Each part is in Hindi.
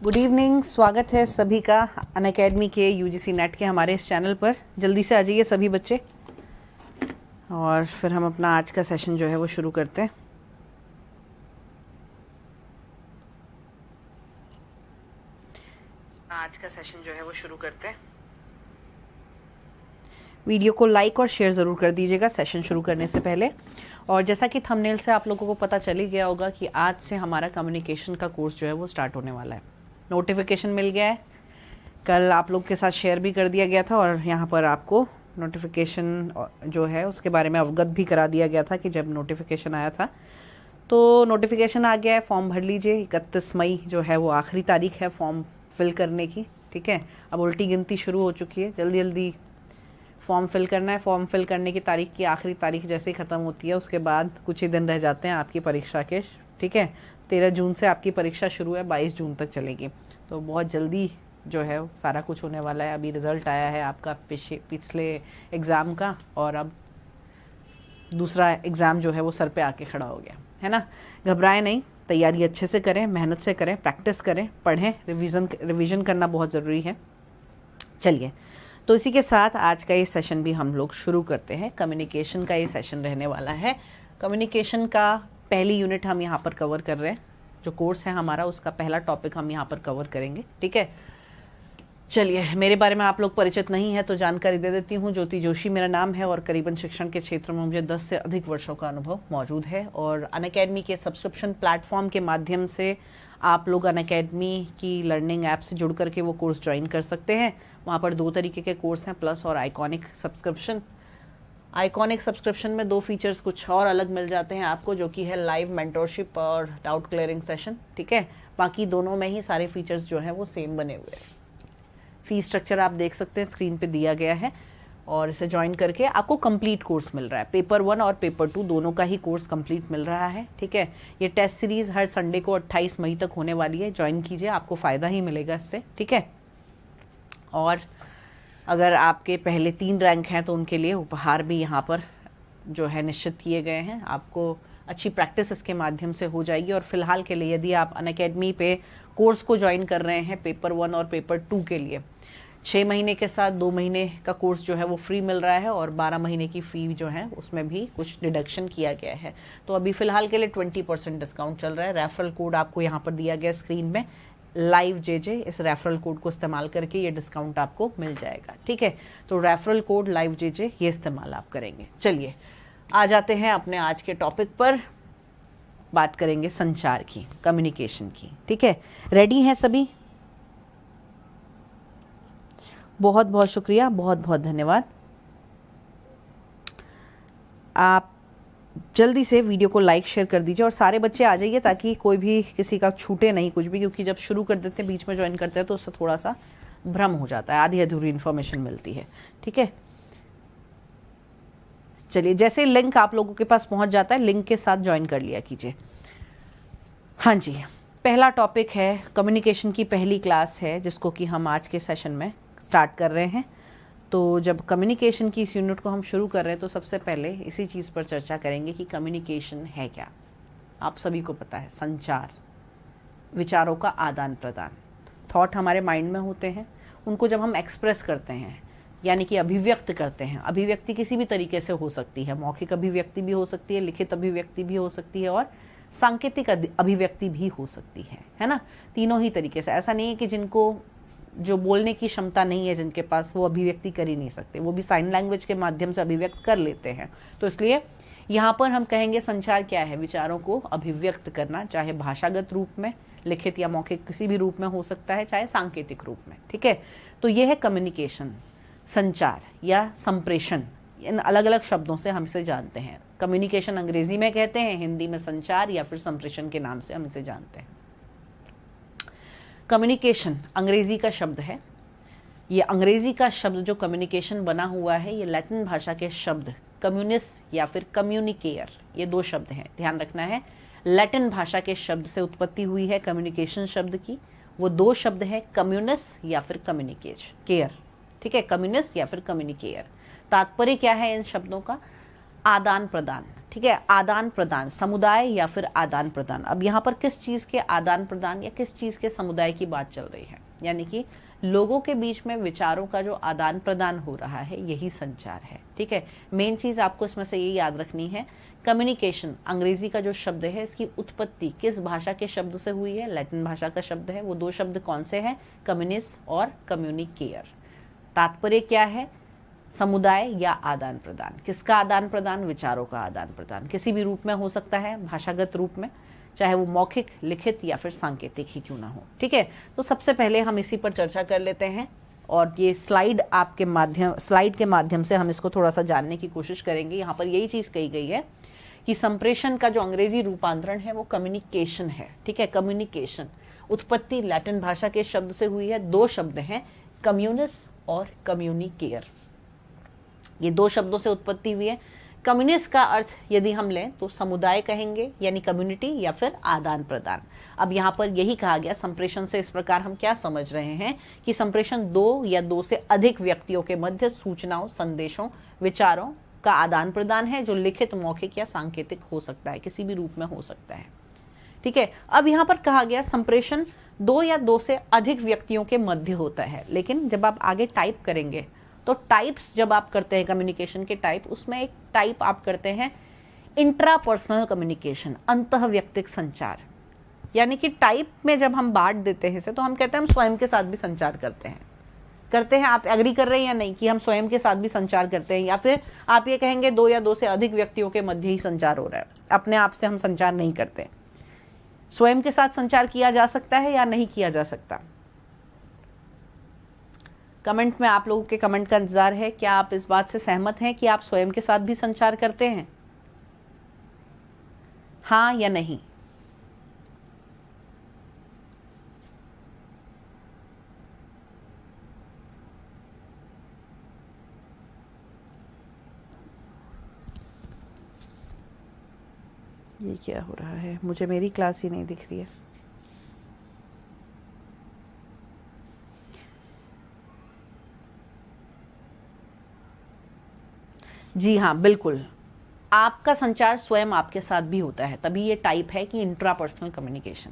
गुड इवनिंग, स्वागत है सभी का अनअकैडमी के यूजीसी नेट के हमारे इस चैनल पर। जल्दी से आ जाइए सभी बच्चे और फिर हम अपना आज का सेशन जो है वो शुरू करते हैं। वीडियो को लाइक और शेयर ज़रूर कर दीजिएगा सेशन शुरू करने से पहले। और जैसा कि थंबनेल से आप लोगों को पता चल ही गया होगा कि आज से हमारा कम्युनिकेशन का कोर्स जो है वो स्टार्ट होने वाला है। नोटिफिकेशन मिल गया है, कल आप लोग के साथ शेयर भी कर दिया गया था और यहाँ पर आपको नोटिफिकेशन जो है उसके बारे में अवगत भी करा दिया गया था कि जब नोटिफिकेशन आया था। तो नोटिफिकेशन आ गया है, फॉर्म भर लीजिए। 31 मई जो है वो आखिरी तारीख है फॉर्म फिल करने की। ठीक है, अब उल्टी गिनती शुरू हो चुकी है, जल्दी जल्दी फॉर्म फिल करना है। फॉर्म फिल करने की तारीख की आखिरी तारीख जैसे ही ख़त्म होती है उसके बाद कुछ ही दिन रह जाते हैं आपकी परीक्षा के। ठीक है, 13 जून से आपकी परीक्षा शुरू है, 22 जून तक चलेगी। तो बहुत जल्दी जो है सारा कुछ होने वाला है। अभी रिज़ल्ट आया है आपका पिछले एग्ज़ाम का और अब दूसरा एग्ज़ाम जो है वो सर पे आके खड़ा हो गया है ना। घबराएं नहीं, तैयारी अच्छे से करें, मेहनत से करें, प्रैक्टिस करें, पढ़ें। रिवीजन करना बहुत ज़रूरी है। चलिए, तो इसी के साथ आज का ये सेशन भी हम लोग शुरू करते हैं। कम्युनिकेशन का ये सेशन रहने वाला है। कम्युनिकेशन का पहली यूनिट हम यहाँ पर कवर कर रहे हैं। जो कोर्स है हमारा उसका पहला टॉपिक हम यहाँ पर कवर करेंगे। ठीक है, चलिए, मेरे बारे में आप लोग परिचित नहीं है तो जानकारी दे देती हूँ। ज्योति जोशी मेरा नाम है और करीबन शिक्षण के क्षेत्र में मुझे 10 से अधिक वर्षों का अनुभव मौजूद है। और अनअकैडमी के सब्सक्रिप्शन प्लेटफॉर्म के माध्यम से आप लोग अनअकैडमी की लर्निंग ऐप से जुड़ करके वो कोर्स ज्वाइन कर सकते हैं। वहाँ पर 2 तरीके के कोर्स हैं, प्लस और आइकॉनिक सब्सक्रिप्शन। आइकॉनिक सब्सक्रिप्शन में 2 फीचर्स कुछ और अलग मिल जाते हैं आपको, जो कि है लाइव मेंटोरशिप और डाउट क्लियरिंग सेशन। ठीक है, बाकी दोनों में ही सारे फीचर्स जो हैं वो सेम बने हुए हैं। फी स्ट्रक्चर आप देख सकते हैं, स्क्रीन पे दिया गया है। और इसे ज्वाइन करके आपको कंप्लीट कोर्स मिल रहा है। पेपर 1 और पेपर 2 दोनों का ही कोर्स कंप्लीट मिल रहा है। ठीक है, ये टेस्ट सीरीज़ हर संडे को 28 मई तक होने वाली है। ज्वाइन कीजिए, आपको फ़ायदा ही मिलेगा इससे। ठीक है, और अगर आपके पहले 3 रैंक हैं तो उनके लिए उपहार भी यहाँ पर जो है निश्चित किए गए हैं। आपको अच्छी प्रैक्टिस इसके माध्यम से हो जाएगी। और फिलहाल के लिए यदि आप अनअकैडमी पे कोर्स को ज्वाइन कर रहे हैं पेपर 1 और पेपर 2 के लिए, 6 महीने के साथ 2 महीने का कोर्स जो है वो फ्री मिल रहा है और 12 महीने की फ़ी जो है उसमें भी कुछ डिडक्शन किया गया है। तो अभी फ़िलहाल के लिए 20% डिस्काउंट चल रहा है। रेफरल कोड आपको यहाँ पर दिया गया स्क्रीन में, लाइव जेजे। इस रेफरल कोड को इस्तेमाल करके ये डिस्काउंट आपको मिल जाएगा। ठीक है, तो रेफरल कोड लाइव जेजे ये इस्तेमाल आप करेंगे। चलिए, आ जाते हैं अपने आज के टॉपिक पर। बात करेंगे संचार की, कम्युनिकेशन की। ठीक है, रेडी हैं सभी? बहुत बहुत शुक्रिया, बहुत बहुत धन्यवाद। आप जल्दी से वीडियो को लाइक शेयर कर दीजिए और सारे बच्चे आ जाइए ताकि कोई भी किसी का छूटे नहीं कुछ भी, क्योंकि जब शुरू कर देते हैं बीच में ज्वाइन करते हैं तो उससे थोड़ा सा भ्रम हो जाता है, आधी अधूरी इन्फॉर्मेशन मिलती है। ठीक है, चलिए, जैसे लिंक आप लोगों के पास पहुंच जाता है लिंक के साथ ज्वाइन कर लिया कीजिए। हाँ जी, पहला टॉपिक है कम्युनिकेशन की पहली क्लास है जिसको कि हम आज के सेशन में स्टार्ट कर रहे हैं। तो जब कम्युनिकेशन की इस यूनिट को हम शुरू कर रहे हैं तो सबसे पहले इसी चीज़ पर चर्चा करेंगे कि कम्युनिकेशन है क्या। आप सभी को पता है, संचार, विचारों का आदान प्रदान। थॉट हमारे माइंड में होते हैं, उनको जब हम एक्सप्रेस करते हैं यानी कि अभिव्यक्त करते हैं। अभिव्यक्ति किसी भी तरीके से हो सकती है, मौखिक अभिव्यक्ति भी हो सकती है, लिखित अभिव्यक्ति भी हो सकती है और सांकेतिक अभिव्यक्ति भी हो सकती है ना। तीनों ही तरीके से। ऐसा नहीं है कि जिनको जो बोलने की क्षमता नहीं है जिनके पास, वो अभिव्यक्ति कर ही नहीं सकते, वो भी साइन लैंग्वेज के माध्यम से अभिव्यक्त कर लेते हैं। तो इसलिए यहाँ पर हम कहेंगे संचार क्या है? विचारों को अभिव्यक्त करना, चाहे भाषागत रूप में, लिखित या मौखिक किसी भी रूप में हो सकता है, चाहे सांकेतिक रूप में। ठीक है, तो ये है कम्युनिकेशन, संचार या संप्रेषण। इन अलग अलग शब्दों से हम इसे जानते हैं। कम्युनिकेशन अंग्रेजी में कहते हैं, हिंदी में संचार या फिर संप्रेषण के नाम से हम इसे जानते हैं। कम्युनिकेशन अंग्रेजी का शब्द है। ये अंग्रेजी का शब्द जो कम्युनिकेशन बना हुआ है, ये लैटिन भाषा के शब्द कम्युनिस या फिर कम्युनिकेयर, ये 2 शब्द हैं, ध्यान रखना है। लैटिन भाषा के शब्द से उत्पत्ति हुई है कम्युनिकेशन शब्द की। वो 2 शब्द हैं, कम्युनिस या फिर कम्युनिकेयर। ठीक है, कम्युनिस या फिर कम्युनिकेयर। तात्पर्य क्या है इन शब्दों का? आदान प्रदान। ठीक है, आदान प्रदान, समुदाय या फिर आदान प्रदान। अब यहाँ पर किस चीज़ के आदान प्रदान या किस चीज़ के समुदाय की बात चल रही है, यानी कि लोगों के बीच में विचारों का जो आदान प्रदान हो रहा है यही संचार है। ठीक है, मेन चीज़ आपको इसमें से ये याद रखनी है, कम्युनिकेशन अंग्रेजी का जो शब्द है इसकी उत्पत्ति किस भाषा के शब्द से हुई है, लैटिन भाषा का शब्द है। वो दो शब्द कौन से हैं, कम्युनिस और कम्युनिकेयर। तात्पर्य क्या है, समुदाय या आदान प्रदान। किसका आदान प्रदान, विचारों का आदान प्रदान। किसी भी रूप में हो सकता है, भाषागत रूप में, चाहे वो मौखिक, लिखित या फिर सांकेतिक ही क्यों ना हो। ठीक है, तो सबसे पहले हम इसी पर चर्चा कर लेते हैं और ये स्लाइड के माध्यम से हम इसको थोड़ा सा जानने की कोशिश करेंगे। यहाँ पर यही चीज़ कही गई है कि संप्रेषण का जो अंग्रेजी रूपांतरण है वो कम्युनिकेशन है। ठीक है, कम्युनिकेशन उत्पत्ति लैटिन भाषा के शब्द से हुई है। दो शब्द हैं, कम्युनिस और कम्युनिकेयर। ये दो शब्दों से उत्पत्ति हुई है। कम्युनिस्ट का अर्थ यदि हम लें तो समुदाय कहेंगे, यानी कम्युनिटी, या फिर आदान प्रदान। अब यहाँ पर यही कहा गया, संप्रेषण से इस प्रकार हम क्या समझ रहे हैं कि संप्रेषण दो या दो से अधिक व्यक्तियों के मध्य सूचनाओं, संदेशों, विचारों का आदान प्रदान है, जो लिखित, मौखिक या सांकेतिक हो सकता है, किसी भी रूप में हो सकता है। ठीक है, अब यहाँ पर कहा गया संप्रेषण दो या दो से अधिक व्यक्तियों के मध्य होता है, लेकिन जब आप आगे टाइप करेंगे तो टाइप्स जब आप करते हैं कम्युनिकेशन के टाइप, उसमें एक टाइप आप करते हैं इंट्रापर्सनल कम्युनिकेशन, अंतःव्यक्तिक संचार। यानी कि टाइप में जब हम बांट देते हैं इसे, तो हम कहते हैं हम स्वयं के साथ भी संचार करते हैं। आप एग्री कर रहे हैं या नहीं कि हम स्वयं के साथ भी संचार करते हैं, या फिर आप ये कहेंगे दो या दो से अधिक व्यक्तियों के मध्य ही संचार हो रहा है, अपने आप से हम संचार नहीं करते। स्वयं के साथ संचार किया जा सकता है या नहीं किया जा सकता? कमेंट में आप लोगों के कमेंट का इंतजार है। क्या आप इस बात से सहमत हैं कि आप स्वयं के साथ भी संचार करते हैं, हाँ या नहीं? ये क्या हो रहा है, मुझे मेरी क्लास ही नहीं दिख रही है। जी हाँ, बिल्कुल, आपका संचार स्वयं आपके साथ भी होता है, तभी ये टाइप है कि इंट्रापर्सनल कम्युनिकेशन।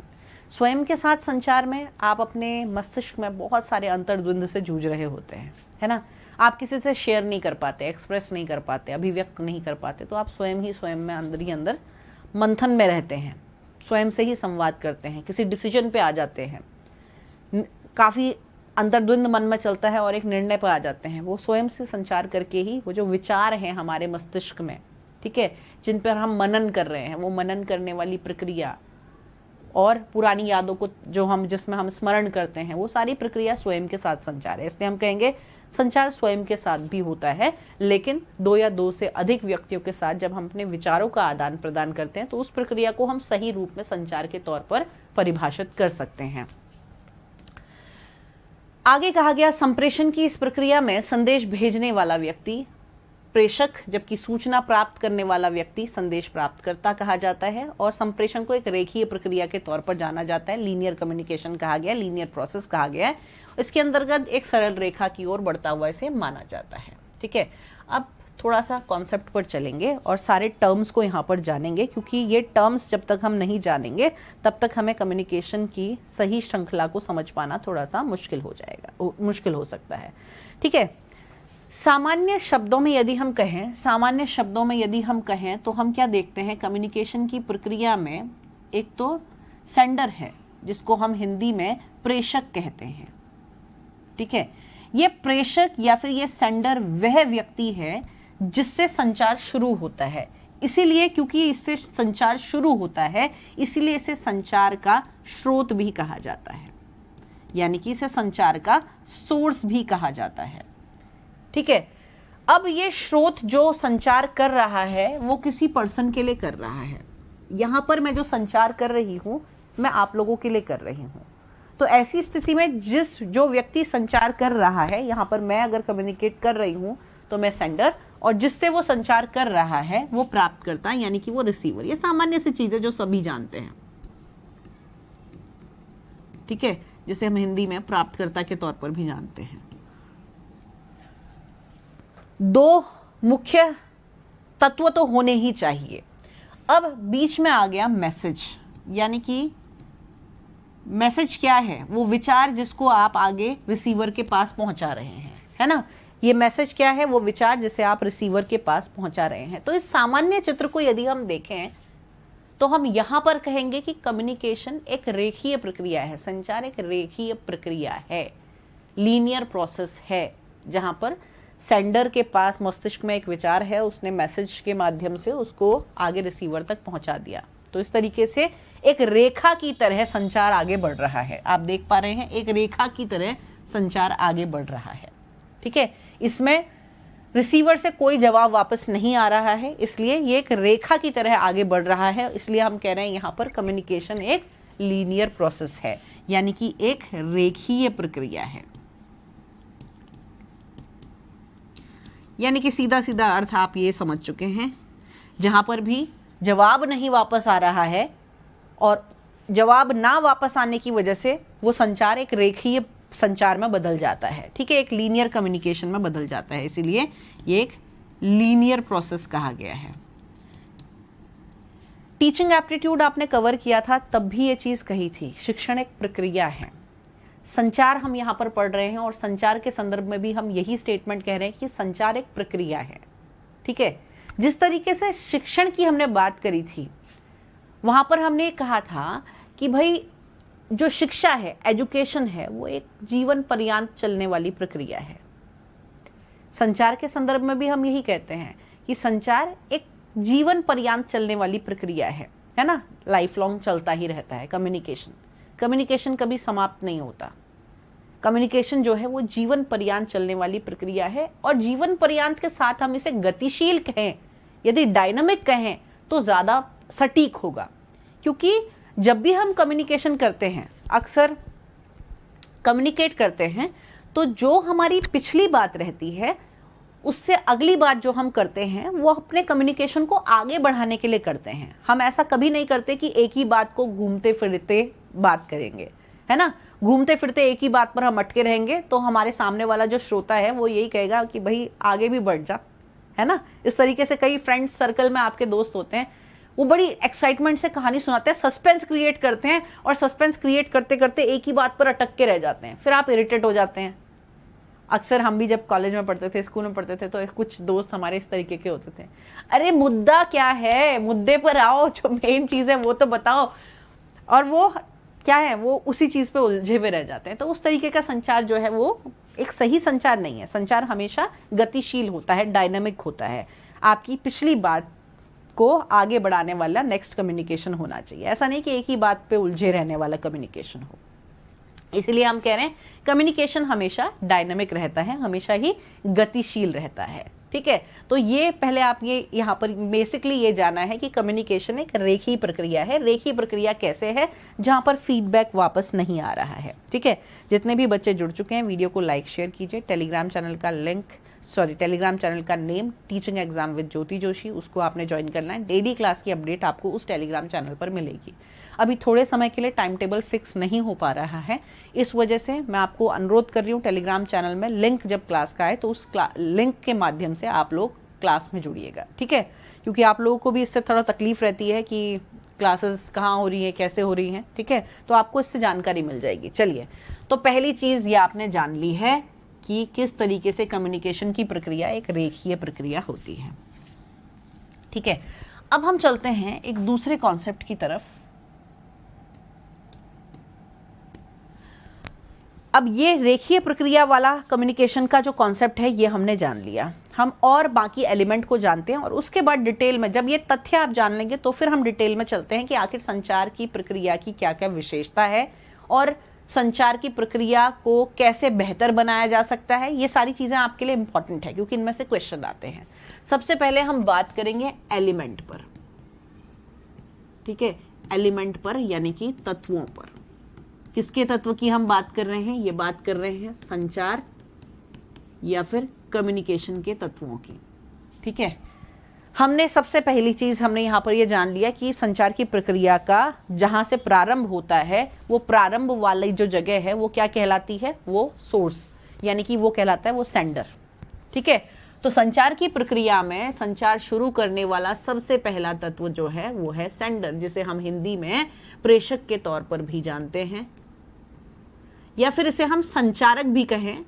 स्वयं के साथ संचार में आप अपने मस्तिष्क में बहुत सारे अंतर्द्वंद से जूझ रहे होते हैं, है ना। आप किसी से शेयर नहीं कर पाते, एक्सप्रेस नहीं कर पाते, अभिव्यक्त नहीं कर पाते, तो आप स्वयं में अंदर ही अंदर मंथन में रहते हैं, स्वयं से ही संवाद करते हैं, किसी डिसीजन पे आ जाते हैं, काफ़ी अंतर्द्वंद मन में चलता है और एक निर्णय पर आ जाते हैं। वो स्वयं से संचार करके ही वो जो विचार हैं हमारे मस्तिष्क में, ठीक है, जिन पर हम मनन कर रहे हैं, वो मनन करने वाली प्रक्रिया और पुरानी यादों को जिसमें हम स्मरण करते हैं, वो सारी प्रक्रिया स्वयं के साथ संचार है। इसलिए हम कहेंगे संचार स्वयं के साथ भी होता है, लेकिन दो या दो से अधिक व्यक्तियों के साथ जब हम अपने विचारों का आदान प्रदान करते हैं तो उस प्रक्रिया को हम सही रूप में संचार के तौर पर परिभाषित कर सकते हैं। आगे कहा गया, संप्रेषण की इस प्रक्रिया में संदेश भेजने वाला व्यक्ति प्रेषक, जबकि सूचना प्राप्त करने वाला व्यक्ति संदेश प्राप्तकर्ता कहा जाता है। और संप्रेषण को एक रेखीय प्रक्रिया के तौर पर जाना जाता है, लीनियर कम्युनिकेशन कहा गया, लीनियर प्रोसेस कहा गया है। इसके अंतर्गत एक सरल रेखा की ओर बढ़ता हुआ इसे माना जाता है। ठीक है, अब थोड़ा सा कॉन्सेप्ट पर चलेंगे और सारे टर्म्स को यहाँ पर जानेंगे, क्योंकि ये टर्म्स जब तक हम नहीं जानेंगे तब तक हमें कम्युनिकेशन की सही श्रृंखला को समझ पाना थोड़ा सा मुश्किल हो सकता है। ठीक है, सामान्य शब्दों में यदि हम कहें तो हम क्या देखते हैं, कम्युनिकेशन की प्रक्रिया में एक तो सेंडर है, जिसको हम हिंदी में प्रेषक कहते हैं। ठीक है, ये प्रेषक या फिर ये सेंडर वह व्यक्ति है जिससे संचार शुरू होता है। इसीलिए, क्योंकि इससे संचार शुरू होता है, इसीलिए इसे संचार का स्रोत भी कहा जाता है, यानी कि इसे संचार का सोर्स भी कहा जाता है। ठीक है, अब ये स्रोत जो संचार कर रहा है वो किसी पर्सन के लिए कर रहा है। यहाँ पर मैं जो संचार कर रही हूँ मैं आप लोगों के लिए कर रही हूँ। तो ऐसी स्थिति में जो व्यक्ति संचार कर रहा है, यहाँ पर मैं अगर कम्युनिकेट कर रही हूँ तो मैं सेंडर, और जिससे वो संचार कर रहा है वो प्राप्तकर्ता, यानी कि वो रिसीवर। ये सामान्य सी चीज़ है जो सभी जानते हैं। ठीक है, जिसे हम हिंदी में प्राप्तकर्ता के तौर पर भी जानते हैं। दो मुख्य तत्व तो होने ही चाहिए। अब बीच में आ गया मैसेज, यानी कि मैसेज क्या है? वो विचार जिसको आप आगे रिसीवर के पास पहुंचा रहे हैं, है ना। ये मैसेज क्या है? वो विचार जिसे आप रिसीवर के पास पहुंचा रहे हैं। तो इस सामान्य चित्र को यदि हम देखें तो हम यहां पर कहेंगे कि कम्युनिकेशन एक रेखीय प्रक्रिया है, संचार एक रेखीय प्रक्रिया है, लीनियर प्रोसेस है, जहां पर सेंडर के पास मस्तिष्क में एक विचार है, उसने मैसेज के माध्यम से उसको आगे रिसीवर तक पहुंचा दिया। तो इस तरीके से एक रेखा की तरह संचार आगे बढ़ रहा है। आप देख पा रहे हैं, एक रेखा की तरह संचार आगे बढ़ रहा है, ठीक है। इसमें रिसीवर से कोई जवाब वापस नहीं आ रहा है, इसलिए ये एक रेखा की तरह आगे बढ़ रहा है। इसलिए हम कह रहे हैं यहाँ पर कम्युनिकेशन एक लीनियर प्रोसेस है, यानी कि एक रेखीय प्रक्रिया है। यानी कि सीधा सीधा अर्थ आप ये समझ चुके हैं, जहां पर भी जवाब नहीं वापस आ रहा है और जवाब ना वापस आने की वजह से वो संचार एक रेखीय संचार में बदल जाता है, ठीक है, एक लीनियर कम्युनिकेशन में बदल जाता है। इसीलिए ये एक लीनियर प्रोसेस कहा गया है। टीचिंग एप्टीट्यूड आपने कवर किया था, तब भी ये चीज कही थी, शिक्षण एक प्रक्रिया है। संचार हम यहाँ पर पढ़ रहे हैं और संचार के संदर्भ में भी हम यही स्टेटमेंट कह रहे हैं कि संचार एक प्रक्रिया है, ठीक है। जिस तरीके से शिक्षण की हमने बात करी थी, वहां पर हमने कहा था कि भाई जो शिक्षा है, एजुकेशन है, वो एक जीवन पर्यंत चलने वाली प्रक्रिया है। संचार के संदर्भ में भी हम यही कहते हैं कि संचार एक जीवन पर्यंत चलने वाली प्रक्रिया है ना, लाइफ लॉन्ग चलता ही रहता है। कम्युनिकेशन कभी समाप्त नहीं होता। कम्युनिकेशन जो है वो जीवन पर्यंत चलने वाली प्रक्रिया है, और जीवन पर्यंत के साथ हम इसे गतिशील कहें, यदि डायनामिक कहें तो ज्यादा सटीक होगा। क्योंकि जब भी हम कम्युनिकेशन करते हैं, अक्सर कम्युनिकेट करते हैं, तो जो हमारी पिछली बात रहती है उससे अगली बात जो हम करते हैं वो अपने कम्युनिकेशन को आगे बढ़ाने के लिए करते हैं। हम ऐसा कभी नहीं करते कि एक ही बात को घूमते फिरते बात करेंगे, है ना। घूमते फिरते एक ही बात पर हम अटके रहेंगे तो हमारे सामने वाला जो श्रोता है वो यही कहेगा कि भाई आगे भी बढ़ जा, है ना। इस तरीके से कई फ्रेंड्स सर्कल में आपके दोस्त होते हैं, वो बड़ी एक्साइटमेंट से कहानी सुनाते हैं, सस्पेंस क्रिएट करते हैं, और सस्पेंस क्रिएट करते करते एक ही बात पर अटक के रह जाते हैं। फिर आप इरिटेट हो जाते हैं। अक्सर हम भी जब कॉलेज में पढ़ते थे, स्कूल में पढ़ते थे, तो कुछ दोस्त हमारे इस तरीके के होते थे, अरे मुद्दा क्या है, मुद्दे पर आओ, जो मेन चीज़ है वो तो बताओ। और वो क्या है, वो उसी चीज़ पे उलझे हुए रह जाते हैं। तो उस तरीके का संचार जो है वो एक सही संचार नहीं है। संचार हमेशा गतिशील होता है, डायनामिक होता है। आपकी पिछली बात को आगे बढ़ाने वाला नेक्स्ट कम्युनिकेशन होना चाहिए। ऐसा नहीं कि एक ही बात पे उलझे रहने वाला कम्युनिकेशन हो। इसलिए हम कह रहे हैं कम्युनिकेशन हमेशा डायनामिक रहता है, हमेशा ही गतिशील रहता है, ठीक है। तो ये पहले आप ये यहाँ पर बेसिकली ये जाना है कि कम्युनिकेशन एक रेखीय प्रक्रिया है। रेखीय प्रक्रिया कैसे है? जहाँ पर फीडबैक वापस नहीं आ रहा है, ठीक है। जितने भी बच्चे जुड़ चुके हैं, वीडियो को लाइक शेयर कीजिए। टेलीग्राम चैनल का नेम टीचिंग एग्जाम विद ज्योति जोशी, उसको आपने ज्वाइन करना है। डेली क्लास की अपडेट आपको उस टेलीग्राम चैनल पर मिलेगी। अभी थोड़े समय के लिए टाइम टेबल फिक्स नहीं हो पा रहा है, इस वजह से मैं आपको अनुरोध कर रही हूँ, टेलीग्राम चैनल में लिंक जब क्लास का आए तो उस लिंक के माध्यम से आप लोग क्लास में जुड़िएगा, ठीक है। क्योंकि आप लोगों को भी इससे थोड़ा तकलीफ रहती है कि क्लासेस कहाँ हो रही है, कैसे हो रही हैं, ठीक है। तो आपको इससे जानकारी मिल जाएगी। चलिए, तो पहली चीज़ ये आपने जान ली है कि किस तरीके से कम्युनिकेशन की प्रक्रिया एक रेखीय प्रक्रिया होती है, ठीक है। अब हम चलते हैं एक दूसरे कॉन्सेप्ट की तरफ। अब ये रेखीय प्रक्रिया वाला कम्युनिकेशन का जो कॉन्सेप्ट है ये हमने जान लिया। हम और बाकी एलिमेंट को जानते हैं, और उसके बाद डिटेल में जब ये तथ्य आप जान लेंगे तो फिर हम डिटेल में चलते हैं कि आखिर संचार की प्रक्रिया की क्या क्या विशेषता है और संचार की प्रक्रिया को कैसे बेहतर बनाया जा सकता है। ये सारी चीज़ें आपके लिए इंपॉर्टेंट है क्योंकि इनमें से क्वेश्चन आते हैं। सबसे पहले हम बात करेंगे एलिमेंट पर, ठीक है। एलिमेंट पर यानी कि तत्वों पर। किसके तत्व की हम बात कर रहे हैं? ये बात कर रहे हैं संचार या फिर कम्युनिकेशन के तत्वों की, ठीक है। हमने सबसे पहली चीज़ हमने यहाँ पर ये जान लिया कि संचार की प्रक्रिया का जहाँ से प्रारंभ होता है, वो प्रारंभ वाली जो जगह है वो क्या कहलाती है? वो सोर्स, यानी कि वो कहलाता है वो सेंडर, ठीक है। तो संचार की प्रक्रिया में संचार शुरू करने वाला सबसे पहला तत्व जो है वो है सेंडर, जिसे हम हिंदी में प्रेषक के तौर पर भी जानते हैं, या फिर इसे हम संचारक भी कहें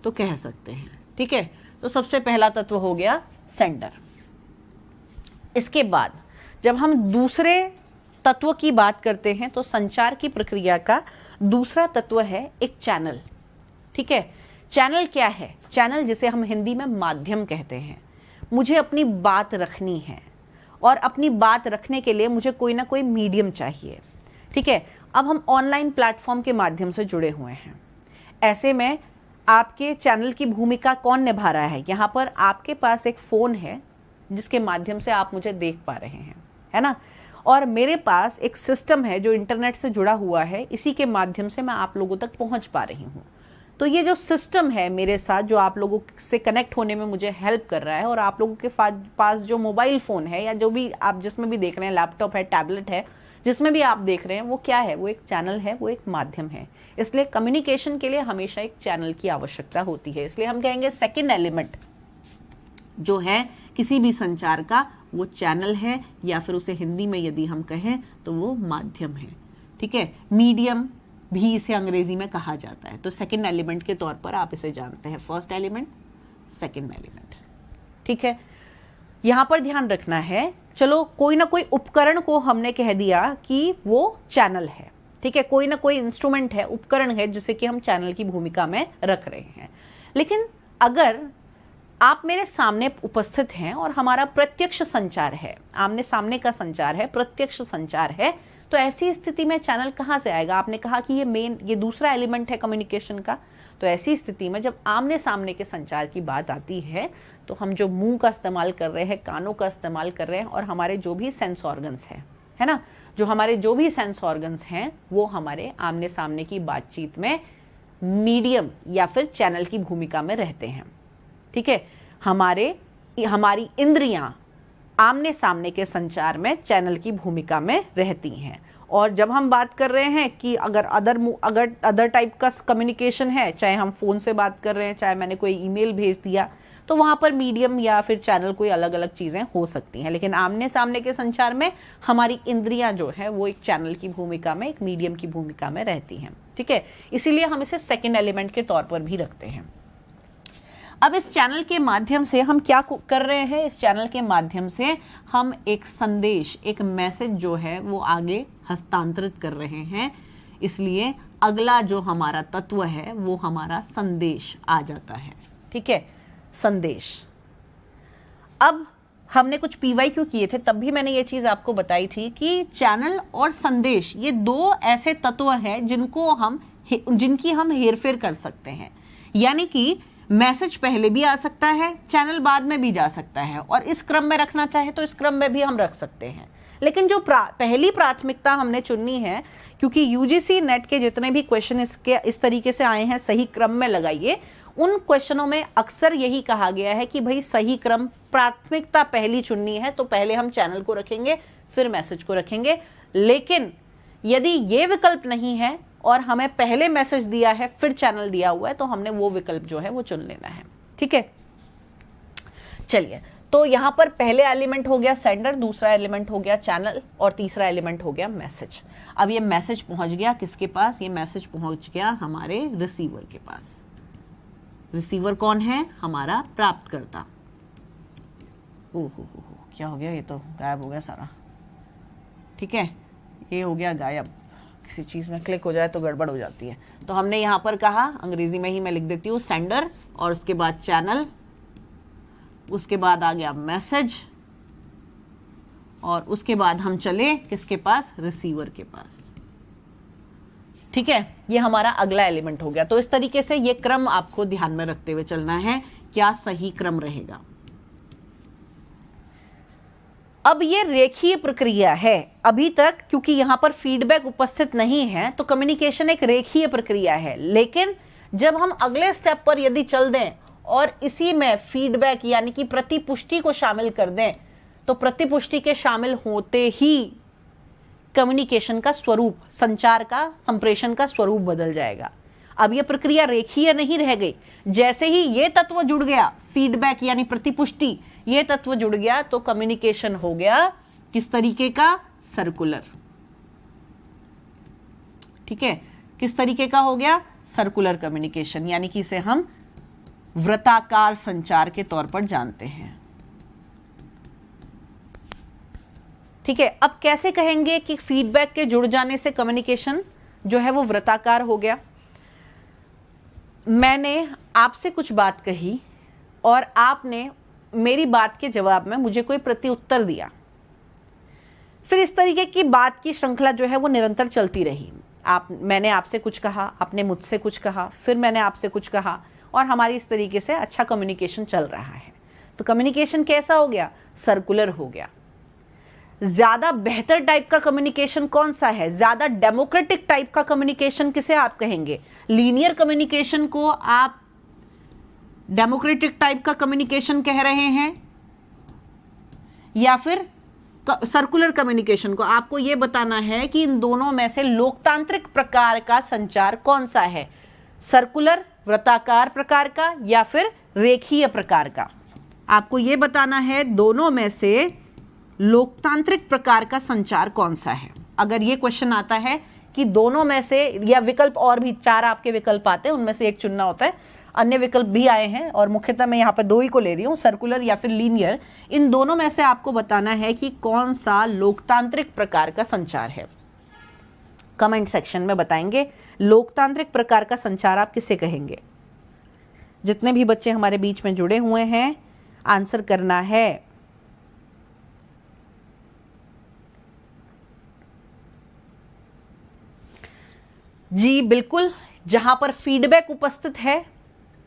तो कह सकते हैं। ठीक है, तो सबसे पहला तत्व हो गया सेंडर। इसके बाद जब हम दूसरे तत्व की बात करते हैं तो संचार की प्रक्रिया का दूसरा तत्व है एक चैनल। ठीक है, चैनल क्या है? चैनल जिसे हम हिंदी में माध्यम कहते हैं। मुझे अपनी बात रखनी है और अपनी बात रखने के लिए मुझे कोई ना कोई मीडियम चाहिए। ठीक है, अब हम ऑनलाइन प्लेटफॉर्म के माध्यम से जुड़े हुए हैं। ऐसे में आपके चैनल की भूमिका कौन निभा रहा है? यहाँ पर आपके पास एक फ़ोन है जिसके माध्यम से आप मुझे देख पा रहे हैं, है ना, और मेरे पास एक सिस्टम है जो इंटरनेट से जुड़ा हुआ है, इसी के माध्यम से मैं आप लोगों तक पहुँच पा रही हूँ। तो ये जो सिस्टम है मेरे साथ, जो आप लोगों से कनेक्ट होने में मुझे हेल्प कर रहा है, और आप लोगों के पास जो मोबाइल फ़ोन है या जो भी आप जिसमें भी देख रहे हैं, लैपटॉप है, टैबलेट है, जिसमें भी आप देख रहे हैं, वो क्या है? वो एक चैनल है, वो एक माध्यम है। इसलिए कम्युनिकेशन के लिए हमेशा एक चैनल की आवश्यकता होती है। इसलिए हम कहेंगे सेकेंड एलिमेंट जो है किसी भी संचार का वो चैनल है, या फिर उसे हिंदी में यदि हम कहें तो वो माध्यम है। ठीक है, मीडियम भी इसे अंग्रेजी में कहा जाता है। तो सेकेंड एलिमेंट के तौर पर आप इसे जानते हैं, फर्स्ट एलिमेंट, सेकेंड एलिमेंट। ठीक है, यहाँ पर ध्यान रखना है, चलो कोई ना कोई उपकरण को हमने कह दिया कि वो चैनल है। ठीक है, कोई ना कोई इंस्ट्रूमेंट है, उपकरण है, जिसे कि हम चैनल की भूमिका में रख रहे हैं। लेकिन अगर आप मेरे सामने उपस्थित हैं और हमारा प्रत्यक्ष संचार है, आमने सामने का संचार है, प्रत्यक्ष संचार है, तो ऐसी स्थिति में चैनल कहाँ से आएगा? आपने कहा कि ये दूसरा एलिमेंट है कम्युनिकेशन का। तो ऐसी स्थिति में जब आमने सामने के संचार की बात आती है तो हम जो मुंह का इस्तेमाल कर रहे हैं, कानों का इस्तेमाल कर रहे हैं, और हमारे जो भी सेंस ऑर्गन्स हैं, है ना, जो हमारे जो भी सेंस ऑर्गन्स हैं, वो हमारे आमने सामने की बातचीत में मीडियम या फिर चैनल की भूमिका में रहते हैं। ठीक है, हमारी इंद्रियां आमने सामने के संचार में चैनल की भूमिका में रहती हैं। और जब हम बात कर रहे हैं कि अगर अदर टाइप का कम्युनिकेशन है, चाहे हम फ़ोन से बात कर रहे हैं, चाहे मैंने कोई ईमेल भेज दिया, तो वहाँ पर मीडियम या फिर चैनल कोई अलग अलग चीज़ें हो सकती हैं। लेकिन आमने सामने के संचार में हमारी इंद्रियां जो है वो एक चैनल की भूमिका में, एक मीडियम की भूमिका में रहती हैं। ठीक है, इसीलिए हम इसे सेकेंड एलिमेंट के तौर पर भी रखते हैं। अब इस चैनल के माध्यम से हम क्या कर रहे हैं? इस चैनल के माध्यम से हम एक संदेश, एक मैसेज जो है वो आगे हस्तांतरित कर रहे हैं। इसलिए अगला जो हमारा तत्व है वो हमारा संदेश आ जाता है। ठीक है, संदेश। अब हमने कुछ PYQ किए थे, तब भी मैंने ये चीज़ आपको बताई थी कि चैनल और संदेश ये दो ऐसे तत्व हैं जिनकी हम हेरफेर कर सकते हैं। यानी कि मैसेज पहले भी आ सकता है, चैनल बाद में भी जा सकता है, और इस क्रम में रखना चाहे तो इस क्रम में भी हम रख सकते हैं। लेकिन जो पहली प्राथमिकता हमने चुननी है, क्योंकि UGC नेट के जितने भी क्वेश्चन इस तरीके से आए हैं, सही क्रम में लगाइए, उन क्वेश्चनों में अक्सर यही कहा गया है कि भाई सही क्रम, प्राथमिकता पहली चुननी है तो पहले हम चैनल को रखेंगे, फिर मैसेज को रखेंगे। लेकिन यदि ये विकल्प नहीं है और हमें पहले मैसेज दिया है फिर चैनल दिया हुआ है, तो हमने वो विकल्प जो है वो चुन लेना है। ठीक है, चलिए, तो यहाँ पर पहले एलिमेंट हो गया सेंडर, दूसरा एलिमेंट हो गया चैनल, और तीसरा एलिमेंट हो गया मैसेज। अब ये मैसेज पहुंच गया किसके पास? ये मैसेज पहुंच गया हमारे रिसीवर के पास। रिसीवर कौन है? हमारा प्राप्तकर्ता। ओहो क्या हो गया? ये तो गायब हो गया सारा। ठीक है, ये हो गया गायब। किसी चीज़ में क्लिक हो जाए तो गड़बड़ हो जाती है। तो हमने यहाँ पर कहा, अंग्रेजी में ही मैं लिख देती हूँ, सेंडर, और उसके बाद चैनल, उसके बाद आ गया मैसेज, और उसके बाद हम चले किसके पास? रिसीवर के पास। ठीक है, ये हमारा अगला एलिमेंट हो गया। तो इस तरीके से ये क्रम आपको ध्यान में रखते हुए चलना है, क्या सही क्रम रहेगा। अब ये रेखीय प्रक्रिया है अभी तक, क्योंकि यहाँ पर फीडबैक उपस्थित नहीं है, तो कम्युनिकेशन एक रेखीय प्रक्रिया है। लेकिन जब हम अगले स्टेप पर यदि चल दें और इसी में फीडबैक यानी कि प्रतिपुष्टि को शामिल कर दें, तो प्रतिपुष्टि के शामिल होते ही कम्युनिकेशन का स्वरूप, संचार का, संप्रेषण का स्वरूप बदल जाएगा। अब ये प्रक्रिया रेखीय नहीं रह गई, जैसे ही ये तत्व जुड़ गया, फीडबैक यानी प्रतिपुष्टि, ये तत्व जुड़ गया तो कम्युनिकेशन हो गया किस तरीके का, सर्कुलर। ठीक है, किस तरीके का हो गया, सर्कुलर कम्युनिकेशन, यानी कि इसे हम वृत्ताकार संचार के तौर पर जानते हैं। ठीक है, अब कैसे कहेंगे कि फीडबैक के जुड़ जाने से कम्युनिकेशन जो है वो वृत्ताकार हो गया। मैंने आपसे कुछ बात कही और आपने मेरी बात के जवाब में मुझे कोई प्रत्युत्तर दिया, फिर इस तरीके की बात की श्रृंखला जो है वो निरंतर चलती रही। मैंने आपसे कुछ कहा, आपने मुझसे कुछ कहा, फिर मैंने आपसे कुछ कहा, और हमारी इस तरीके से अच्छा कम्युनिकेशन चल रहा है। तो कम्युनिकेशन कैसा हो गया, सर्कुलर हो गया। ज्यादा बेहतर टाइप का कम्युनिकेशन कौन सा है, ज्यादा डेमोक्रेटिक टाइप का कम्युनिकेशन किसे आप कहेंगे, लीनियर कम्युनिकेशन को आप डेमोक्रेटिक टाइप का कम्युनिकेशन कह रहे हैं, या फिर सर्कुलर कम्युनिकेशन को? आपको यह बताना है कि इन दोनों में से लोकतांत्रिक प्रकार का संचार कौन सा है, सर्कुलर वृत्ताकार प्रकार का या फिर रेखीय प्रकार का? आपको यह बताना है दोनों में से लोकतांत्रिक प्रकार का संचार कौन सा है। अगर ये क्वेश्चन आता है कि दोनों में से, या विकल्प और भी 4 आपके विकल्प आते हैं, उनमें से एक चुनना होता है, अन्य विकल्प भी आए हैं और मुख्यतः मैं यहाँ पर 2 ही को ले रही हूँ, सर्कुलर या फिर लीनियर, इन दोनों में से आपको बताना है कि कौन सा लोकतांत्रिक प्रकार का संचार है। कमेंट सेक्शन में बताएंगे लोकतांत्रिक प्रकार का संचार आप किसे कहेंगे। जितने भी बच्चे हमारे बीच में जुड़े हुए हैं, आंसर करना है। जी बिल्कुल, जहां पर फीडबैक उपस्थित है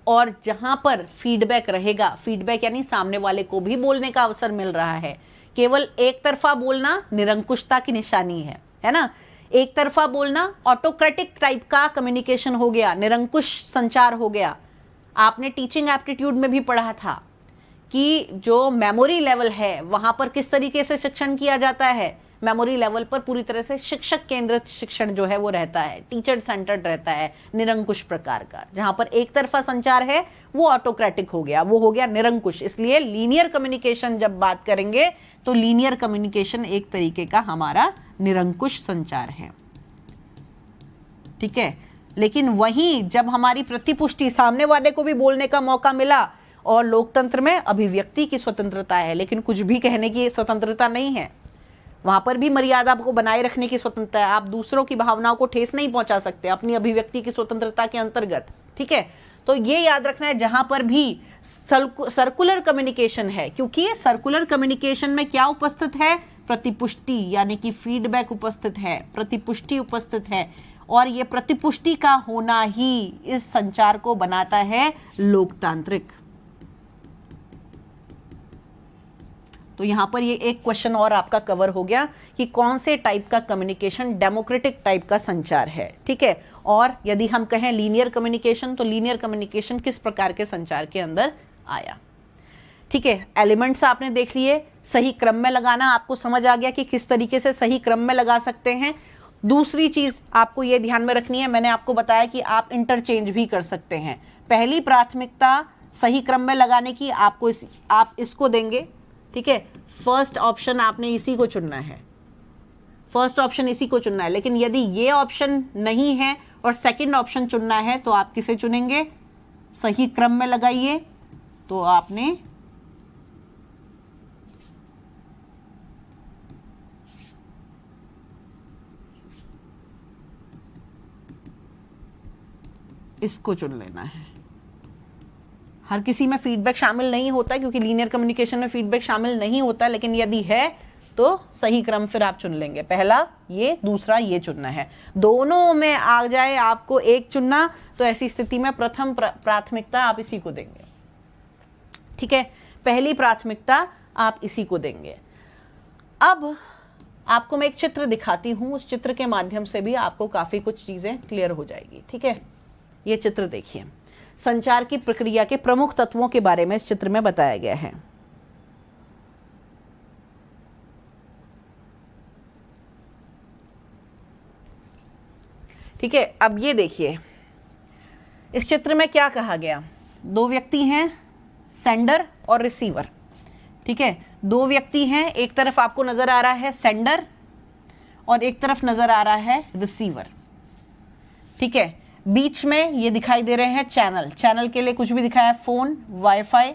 और जहां पर फीडबैक रहेगा, फीडबैक यानी सामने वाले को भी बोलने का अवसर मिल रहा है, केवल एक तरफा बोलना निरंकुशता की निशानी है ना। एक तरफा बोलना ऑटोक्रेटिक टाइप का कम्युनिकेशन हो गया, निरंकुश संचार हो गया। आपने टीचिंग एप्टीट्यूड में भी पढ़ा था कि जो मेमोरी लेवल है वहां पर किस तरीके से शिक्षण किया जाता है। मेमोरी लेवल पर पूरी तरह से शिक्षक केंद्रित शिक्षण जो है वो रहता है, टीचर सेंटर्ड रहता है, निरंकुश प्रकार का। जहां पर एक तरफा संचार है वो ऑटोक्रेटिक हो गया, वो हो गया निरंकुश। इसलिए लीनियर कम्युनिकेशन जब बात करेंगे तो लीनियर कम्युनिकेशन एक तरीके का हमारा निरंकुश संचार है। ठीक है, लेकिन वहीं जब हमारी प्रतिपुष्टि, सामने वाले को भी बोलने का मौका मिला, और लोकतंत्र में अभिव्यक्ति की स्वतंत्रता है लेकिन कुछ भी कहने की स्वतंत्रता नहीं है, वहां पर भी मर्यादा को बनाए रखने की स्वतंत्रता है। आप दूसरों की भावनाओं को ठेस नहीं पहुंचा सकते अपनी अभिव्यक्ति की स्वतंत्रता के अंतर्गत। ठीक है, तो ये याद रखना है जहां पर भी सर्कुलर कम्युनिकेशन है, क्योंकि सर्कुलर कम्युनिकेशन में क्या उपस्थित है, प्रतिपुष्टि यानी कि फीडबैक उपस्थित है, प्रतिपुष्टि उपस्थित है, और ये प्रतिपुष्टि का होना ही इस संचार को बनाता है लोकतांत्रिक। तो यहां पर ये एक क्वेश्चन और आपका कवर हो गया कि कौन से टाइप का कम्युनिकेशन डेमोक्रेटिक टाइप का संचार है। ठीक है, और यदि हम कहें लीनियर कम्युनिकेशन, तो लीनियर कम्युनिकेशन किस प्रकार के संचार के अंदर आया। ठीक है, एलिमेंट्स आपने देख लिए, सही क्रम में लगाना आपको समझ आ गया कि किस तरीके से सही क्रम में लगा सकते हैं। दूसरी चीज आपको ये ध्यान में रखनी है, मैंने आपको बताया कि आप इंटरचेंज भी कर सकते हैं। पहली प्राथमिकता सही क्रम में लगाने की आप इसको देंगे। ठीक है, फर्स्ट ऑप्शन आपने इसी को चुनना है, फर्स्ट ऑप्शन इसी को चुनना है। लेकिन यदि ये ऑप्शन नहीं है और सेकंड ऑप्शन चुनना है तो आप किसे चुनेंगे, सही क्रम में लगाइए। तो आपने इसको चुन लेना है। हर किसी में फीडबैक शामिल नहीं होता है, क्योंकि लीनियर कम्युनिकेशन में फीडबैक शामिल नहीं होता, लेकिन यदि है तो सही क्रम फिर आप चुन लेंगे। पहला ये, दूसरा ये चुनना है। दोनों में आ जाए आपको एक चुनना, तो ऐसी स्थिति में प्रथम प्राथमिकता आप इसी को देंगे। ठीक है, पहली प्राथमिकता आप इसी को देंगे। अब आपको मैं एक चित्र दिखाती हूं, उस चित्र के माध्यम से भी आपको काफी कुछ चीजें क्लियर हो जाएगी। ठीक है, ये चित्र देखिए, संचार की प्रक्रिया के प्रमुख तत्वों के बारे में इस चित्र में बताया गया है। ठीक है, अब ये देखिए, इस चित्र में क्या कहा गया, दो व्यक्ति हैं, सेंडर और रिसीवर। ठीक है, दो व्यक्ति हैं, एक तरफ आपको नजर आ रहा है सेंडर और एक तरफ नजर आ रहा है रिसीवर। ठीक है, बीच में ये दिखाई दे रहे हैं चैनल, चैनल के लिए कुछ भी दिखाया है, फोन, वाईफाई,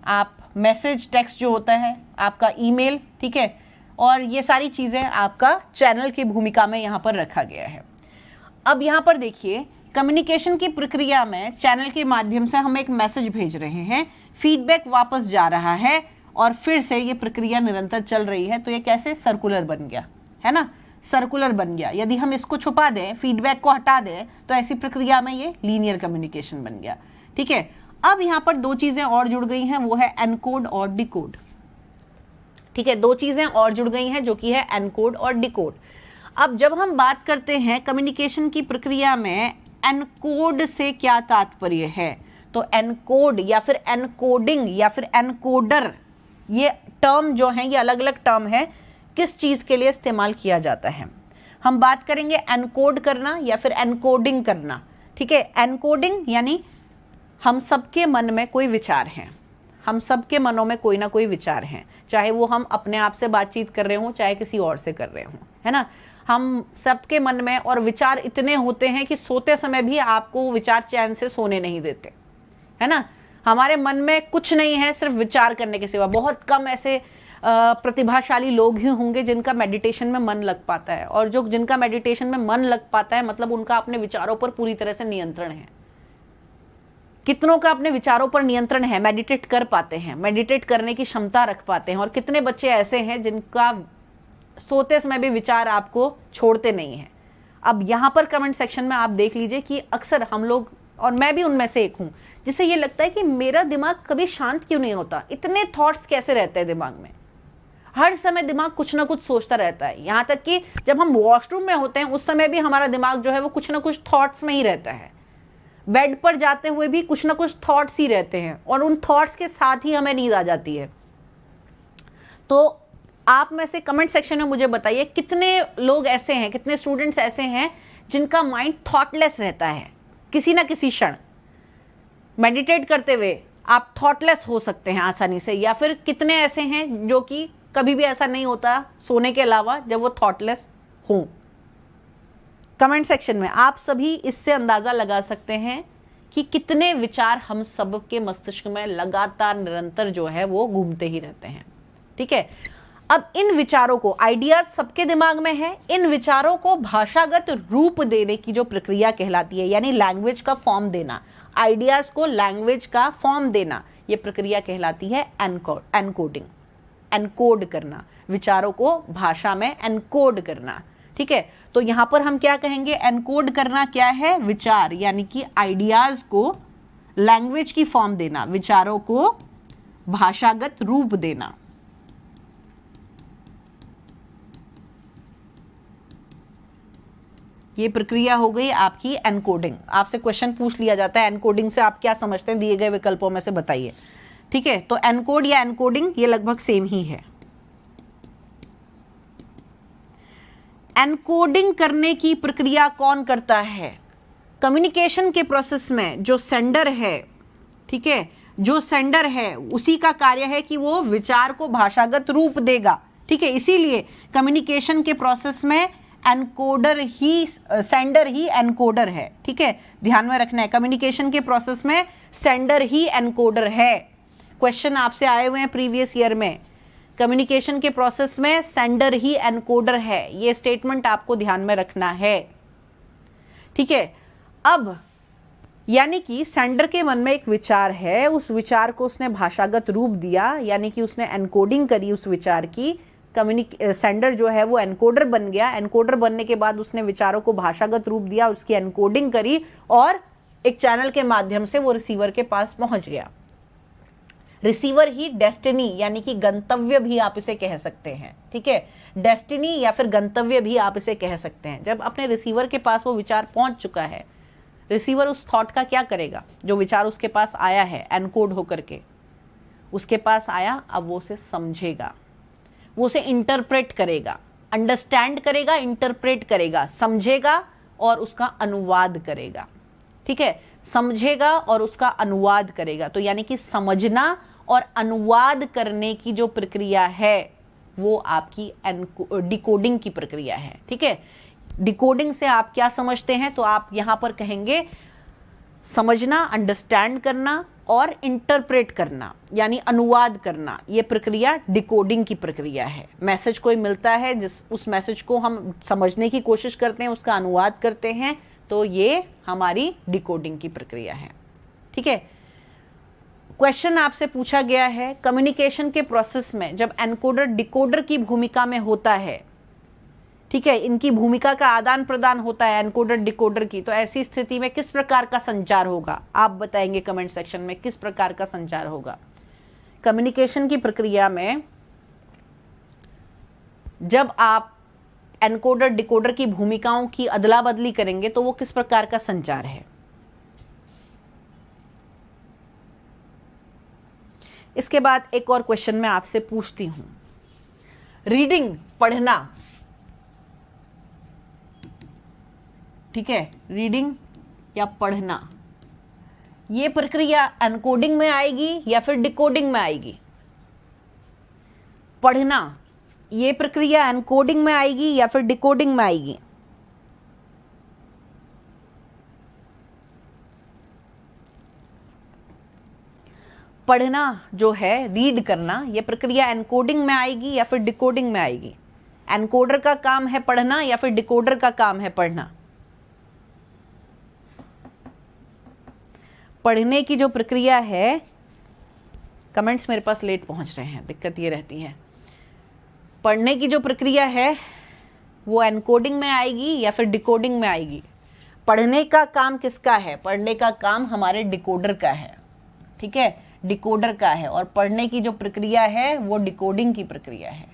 आप मैसेज, टेक्स्ट जो होता है, आपका ईमेल। ठीक है, और ये सारी चीजें आपका चैनल की भूमिका में यहाँ पर रखा गया है। अब यहाँ पर देखिए, कम्युनिकेशन की प्रक्रिया में चैनल के माध्यम से हम एक मैसेज भेज रहे हैं, फीडबैक वापस जा रहा है और फिर से ये प्रक्रिया निरंतर चल रही है। तो ये कैसे सर्कुलर बन गया, है ना, सर्कुलर बन गया। यदि हम इसको छुपा दें, फीडबैक को हटा दें, तो ऐसी प्रक्रिया में ये लीनियर कम्युनिकेशन बन गया। ठीक है, अब यहाँ पर दो चीजें और जुड़ गई हैं, वो है एनकोड और डिकोड। ठीक है, दो चीजें और जुड़ गई हैं जो कि है एनकोड और डिकोड। अब जब हम बात करते हैं कम्युनिकेशन की प्रक्रिया में एनकोड से क्या तात्पर्य है, तो एनकोड या फिर एनकोडिंग या फिर एनकोडर, ये टर्म जो है ये अलग अलग टर्म है, किस चीज के लिए इस्तेमाल किया जाता है। हम बात करेंगे एनकोड करना या फिर एनकोडिंग करना। ठीक है, एनकोडिंग यानी हम सबके मन में कोई विचार हैं, हम सबके मनों में कोई ना कोई विचार हैं, चाहे वो हम अपने आप से बातचीत कर रहे हों चाहे किसी और से कर रहे हों, है ना। हम सबके मन में और विचार इतने होते हैं कि सोते समय भी आपको वो विचार चैन से सोने नहीं देते, है ना। हमारे मन में कुछ नहीं है सिर्फ विचार करने के सिवा। बहुत कम ऐसे प्रतिभाशाली लोग ही होंगे जिनका मेडिटेशन में मन लग पाता है, और जो जिनका मेडिटेशन में मन लग पाता है मतलब उनका अपने विचारों पर पूरी तरह से नियंत्रण है। कितनों का अपने विचारों पर नियंत्रण है, मेडिटेट कर पाते हैं, मेडिटेट करने की क्षमता रख पाते हैं, और कितने बच्चे ऐसे हैं जिनका सोते समय भी विचार आपको छोड़ते नहीं हैं। अब यहाँ पर कमेंट सेक्शन में आप देख लीजिए कि अक्सर हम लोग, और मैं भी उनमें से एक हूँ, जिससे ये लगता है कि मेरा दिमाग कभी शांत क्यों नहीं होता, इतने थॉट्स कैसे रहते हैं दिमाग में, हर समय दिमाग कुछ ना कुछ सोचता रहता है। यहाँ तक कि जब हम वॉशरूम में होते हैं उस समय भी हमारा दिमाग जो है वो कुछ ना कुछ थॉट्स में ही रहता है। बेड पर जाते हुए भी कुछ ना कुछ थॉट्स ही रहते हैं, और उन थॉट्स के साथ ही हमें नींद आ जाती है। तो आप में से कमेंट सेक्शन में मुझे बताइए कितने लोग ऐसे हैं, कितने स्टूडेंट्स ऐसे हैं जिनका माइंड थॉटलेस रहता है किसी ना किसी क्षण। मेडिटेट करते हुए आप थॉटलेस हो सकते हैं आसानी से, या फिर कितने ऐसे हैं जो कि कभी भी ऐसा नहीं होता सोने के अलावा जब वो थॉटलेस हों। कमेंट सेक्शन में आप सभी इससे अंदाजा लगा सकते हैं कि कितने विचार हम सब के मस्तिष्क में लगातार निरंतर जो है वो घूमते ही रहते हैं। ठीक है, अब इन विचारों को, आइडियाज सबके दिमाग में है, इन विचारों को भाषागत रूप देने की जो प्रक्रिया कहलाती है, यानी लैंग्वेज का फॉर्म देना, आइडियाज को लैंग्वेज का फॉर्म देना, ये प्रक्रिया कहलाती है एनकोडिंग। एनकोड करना, विचारों को भाषा में एनकोड करना। ठीक है, तो यहां पर हम क्या कहेंगे, एनकोड करना क्या है, विचार यानी कि आइडियाज को लैंग्वेज की फॉर्म देना, विचारों को भाषागत रूप देना। ये प्रक्रिया हो गई आपकी एनकोडिंग। आपसे क्वेश्चन पूछ लिया जाता है एनकोडिंग से आप क्या समझते हैं, दिए गए विकल्पों में से बताइए। ठीक है, तो एनकोड या एनकोडिंग ये लगभग सेम ही है। एनकोडिंग करने की प्रक्रिया कौन करता है, कम्युनिकेशन के प्रोसेस में जो सेंडर है, ठीक है, जो सेंडर है उसी का कार्य है कि वो विचार को भाषागत रूप देगा। ठीक है, इसीलिए कम्युनिकेशन के प्रोसेस में एनकोडर ही, सेंडर ही एनकोडर है। ठीक है, ध्यान में रखना है, कम्युनिकेशन के प्रोसेस में सेंडर ही एनकोडर है। क्वेश्चन आपसे आए हुए हैं प्रीवियस ईयर में, कम्युनिकेशन के प्रोसेस में सेंडर ही एनकोडर है, ये स्टेटमेंट आपको ध्यान में रखना है। ठीक है, अब यानी कि सेंडर के मन में एक विचार है, उस विचार को उसने भाषागत रूप दिया, यानी कि उसने एनकोडिंग करी उस विचार की। सेंडर जो है वो एनकोडर बन गया। एनकोडर बनने के बाद उसने विचारों को भाषागत रूप दिया, उसकी एनकोडिंग करी और एक चैनल के माध्यम से वो रिसीवर के पास पहुंच गया। रिसीवर ही डेस्टिनी यानी कि गंतव्य भी आप इसे कह सकते हैं। ठीक है, डेस्टिनी या फिर गंतव्य भी आप इसे कह सकते हैं। जब अपने रिसीवर के पास वो विचार पहुंच चुका है, रिसीवर उस थॉट का क्या करेगा, जो विचार उसके पास आया है एनकोड होकर के उसके पास आया, अब वो उसे समझेगा, वो उसे इंटरप्रेट करेगा, अंडरस्टैंड करेगा, इंटरप्रेट करेगा, समझेगा और उसका अनुवाद करेगा। ठीक है, समझेगा और उसका अनुवाद करेगा। तो यानी कि समझना और अनुवाद करने की जो प्रक्रिया है वो आपकी डिकोडिंग की प्रक्रिया है। ठीक है, डिकोडिंग से आप क्या समझते हैं, तो आप यहां पर कहेंगे समझना, अंडरस्टैंड करना और इंटरप्रेट करना यानी अनुवाद करना, ये प्रक्रिया डिकोडिंग की प्रक्रिया है। मैसेज कोई मिलता है, जिस उस मैसेज को हम समझने की कोशिश करते हैं, उसका अनुवाद करते हैं, तो ये हमारी डिकोडिंग की प्रक्रिया है। ठीक है, क्वेश्चन आपसे पूछा गया है कम्युनिकेशन के प्रोसेस में जब एनकोडर डिकोडर की भूमिका में होता है, ठीक है, इनकी भूमिका का आदान प्रदान होता है एनकोडर डिकोडर की, तो ऐसी स्थिति में किस प्रकार का संचार होगा, आप बताएंगे कमेंट सेक्शन में किस प्रकार का संचार होगा। कम्युनिकेशन की प्रक्रिया में जब आप एनकोडर डिकोडर की भूमिकाओं की अदला बदली करेंगे तो वो किस प्रकार का संचार है। इसके बाद एक और क्वेश्चन मैं आपसे पूछती हूं, रीडिंग पढ़ना, ठीक है, रीडिंग या पढ़ना, ये प्रक्रिया एनकोडिंग में आएगी या फिर डिकोडिंग में आएगी। पढ़ना, ये प्रक्रिया एनकोडिंग में आएगी या फिर डिकोडिंग में आएगी। पढ़ना जो है, रीड करना, ये प्रक्रिया एनकोडिंग में आएगी या फिर डिकोडिंग में आएगी। एनकोडर का काम है पढ़ना या फिर डिकोडर का काम है पढ़ना। पढ़ने की जो प्रक्रिया है, कमेंट्स मेरे पास लेट पहुंच रहे हैं, दिक्कत ये रहती है। पढ़ने की जो प्रक्रिया है वो एनकोडिंग में आएगी या फिर डिकोडिंग में आएगी। पढ़ने का काम किसका है, पढ़ने का काम हमारे डिकोडर का है। ठीक है, डिकोडर का है, और पढ़ने की जो प्रक्रिया है वो डिकोडिंग की प्रक्रिया है।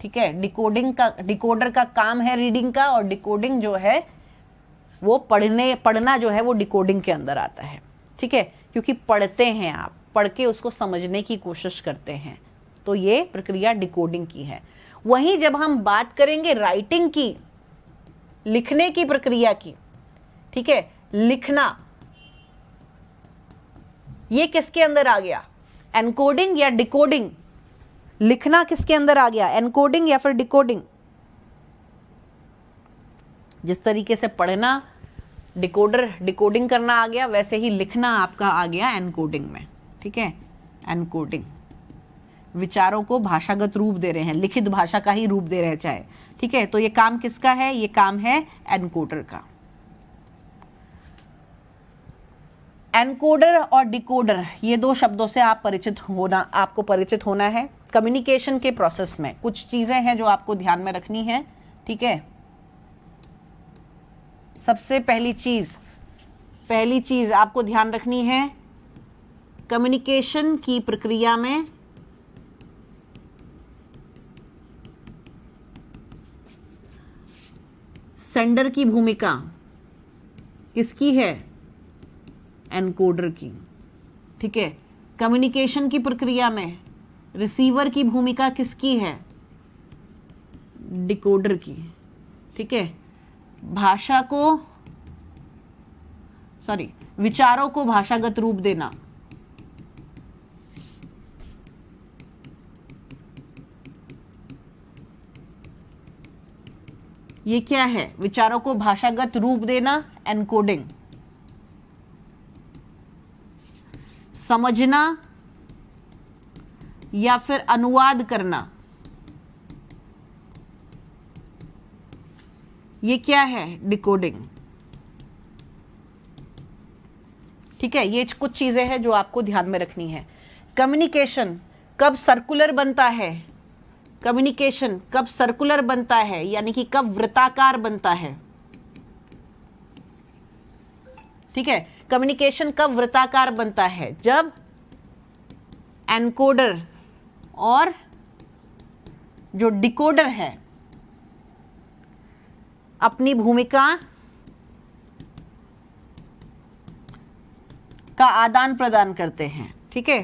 ठीक है, डिकोडर का काम है रीडिंग का, और डिकोडिंग जो है वो पढ़ना जो है वो डिकोडिंग के अंदर आता है। ठीक है, क्योंकि पढ़ते हैं आप, पढ़ के उसको समझने की कोशिश करते हैं, तो ये प्रक्रिया डिकोडिंग की है। वहीं जब हम बात करेंगे राइटिंग की, लिखने की प्रक्रिया की, ठीक है, लिखना, ये किसके अंदर आ गया, एनकोडिंग या डिकोडिंग। लिखना किसके अंदर आ गया, एनकोडिंग या फिर डिकोडिंग। जिस तरीके से पढ़ना डिकोडिंग करना आ गया, वैसे ही लिखना आपका आ गया एनकोडिंग में। ठीक है, एनकोडिंग, विचारों को भाषागत रूप दे रहे हैं, लिखित भाषा का ही रूप दे रहे चाहे। ठीक है, तो ये काम किसका है, ये काम है एनकोडर का। एनकोडर और डिकोडर, ये दो शब्दों से आपको परिचित होना है। कम्युनिकेशन के प्रोसेस में कुछ चीजें हैं जो आपको ध्यान में रखनी है। ठीक है, सबसे पहली चीज आपको ध्यान रखनी है, कम्युनिकेशन की प्रक्रिया में सेंडर की भूमिका किसकी है, एनकोडर की। ठीक है, कम्युनिकेशन की प्रक्रिया में रिसीवर की भूमिका किसकी है, डिकोडर की। ठीक है, विचारों को भाषागत रूप देना, ये क्या है, विचारों को भाषागत रूप देना, एनकोडिंग। समझना या फिर अनुवाद करना, ये क्या है, डिकोडिंग। ठीक है, ये कुछ चीजें हैं जो आपको ध्यान में रखनी है। कम्युनिकेशन कब सर्कुलर बनता है, कम्युनिकेशन कब सर्कुलर बनता है, यानी कि कब वृत्ताकार बनता है। ठीक है, कम्युनिकेशन कब वृत्ताकार बनता है, जब एनकोडर और जो डिकोडर है अपनी भूमिका का आदान प्रदान करते हैं। ठीक है,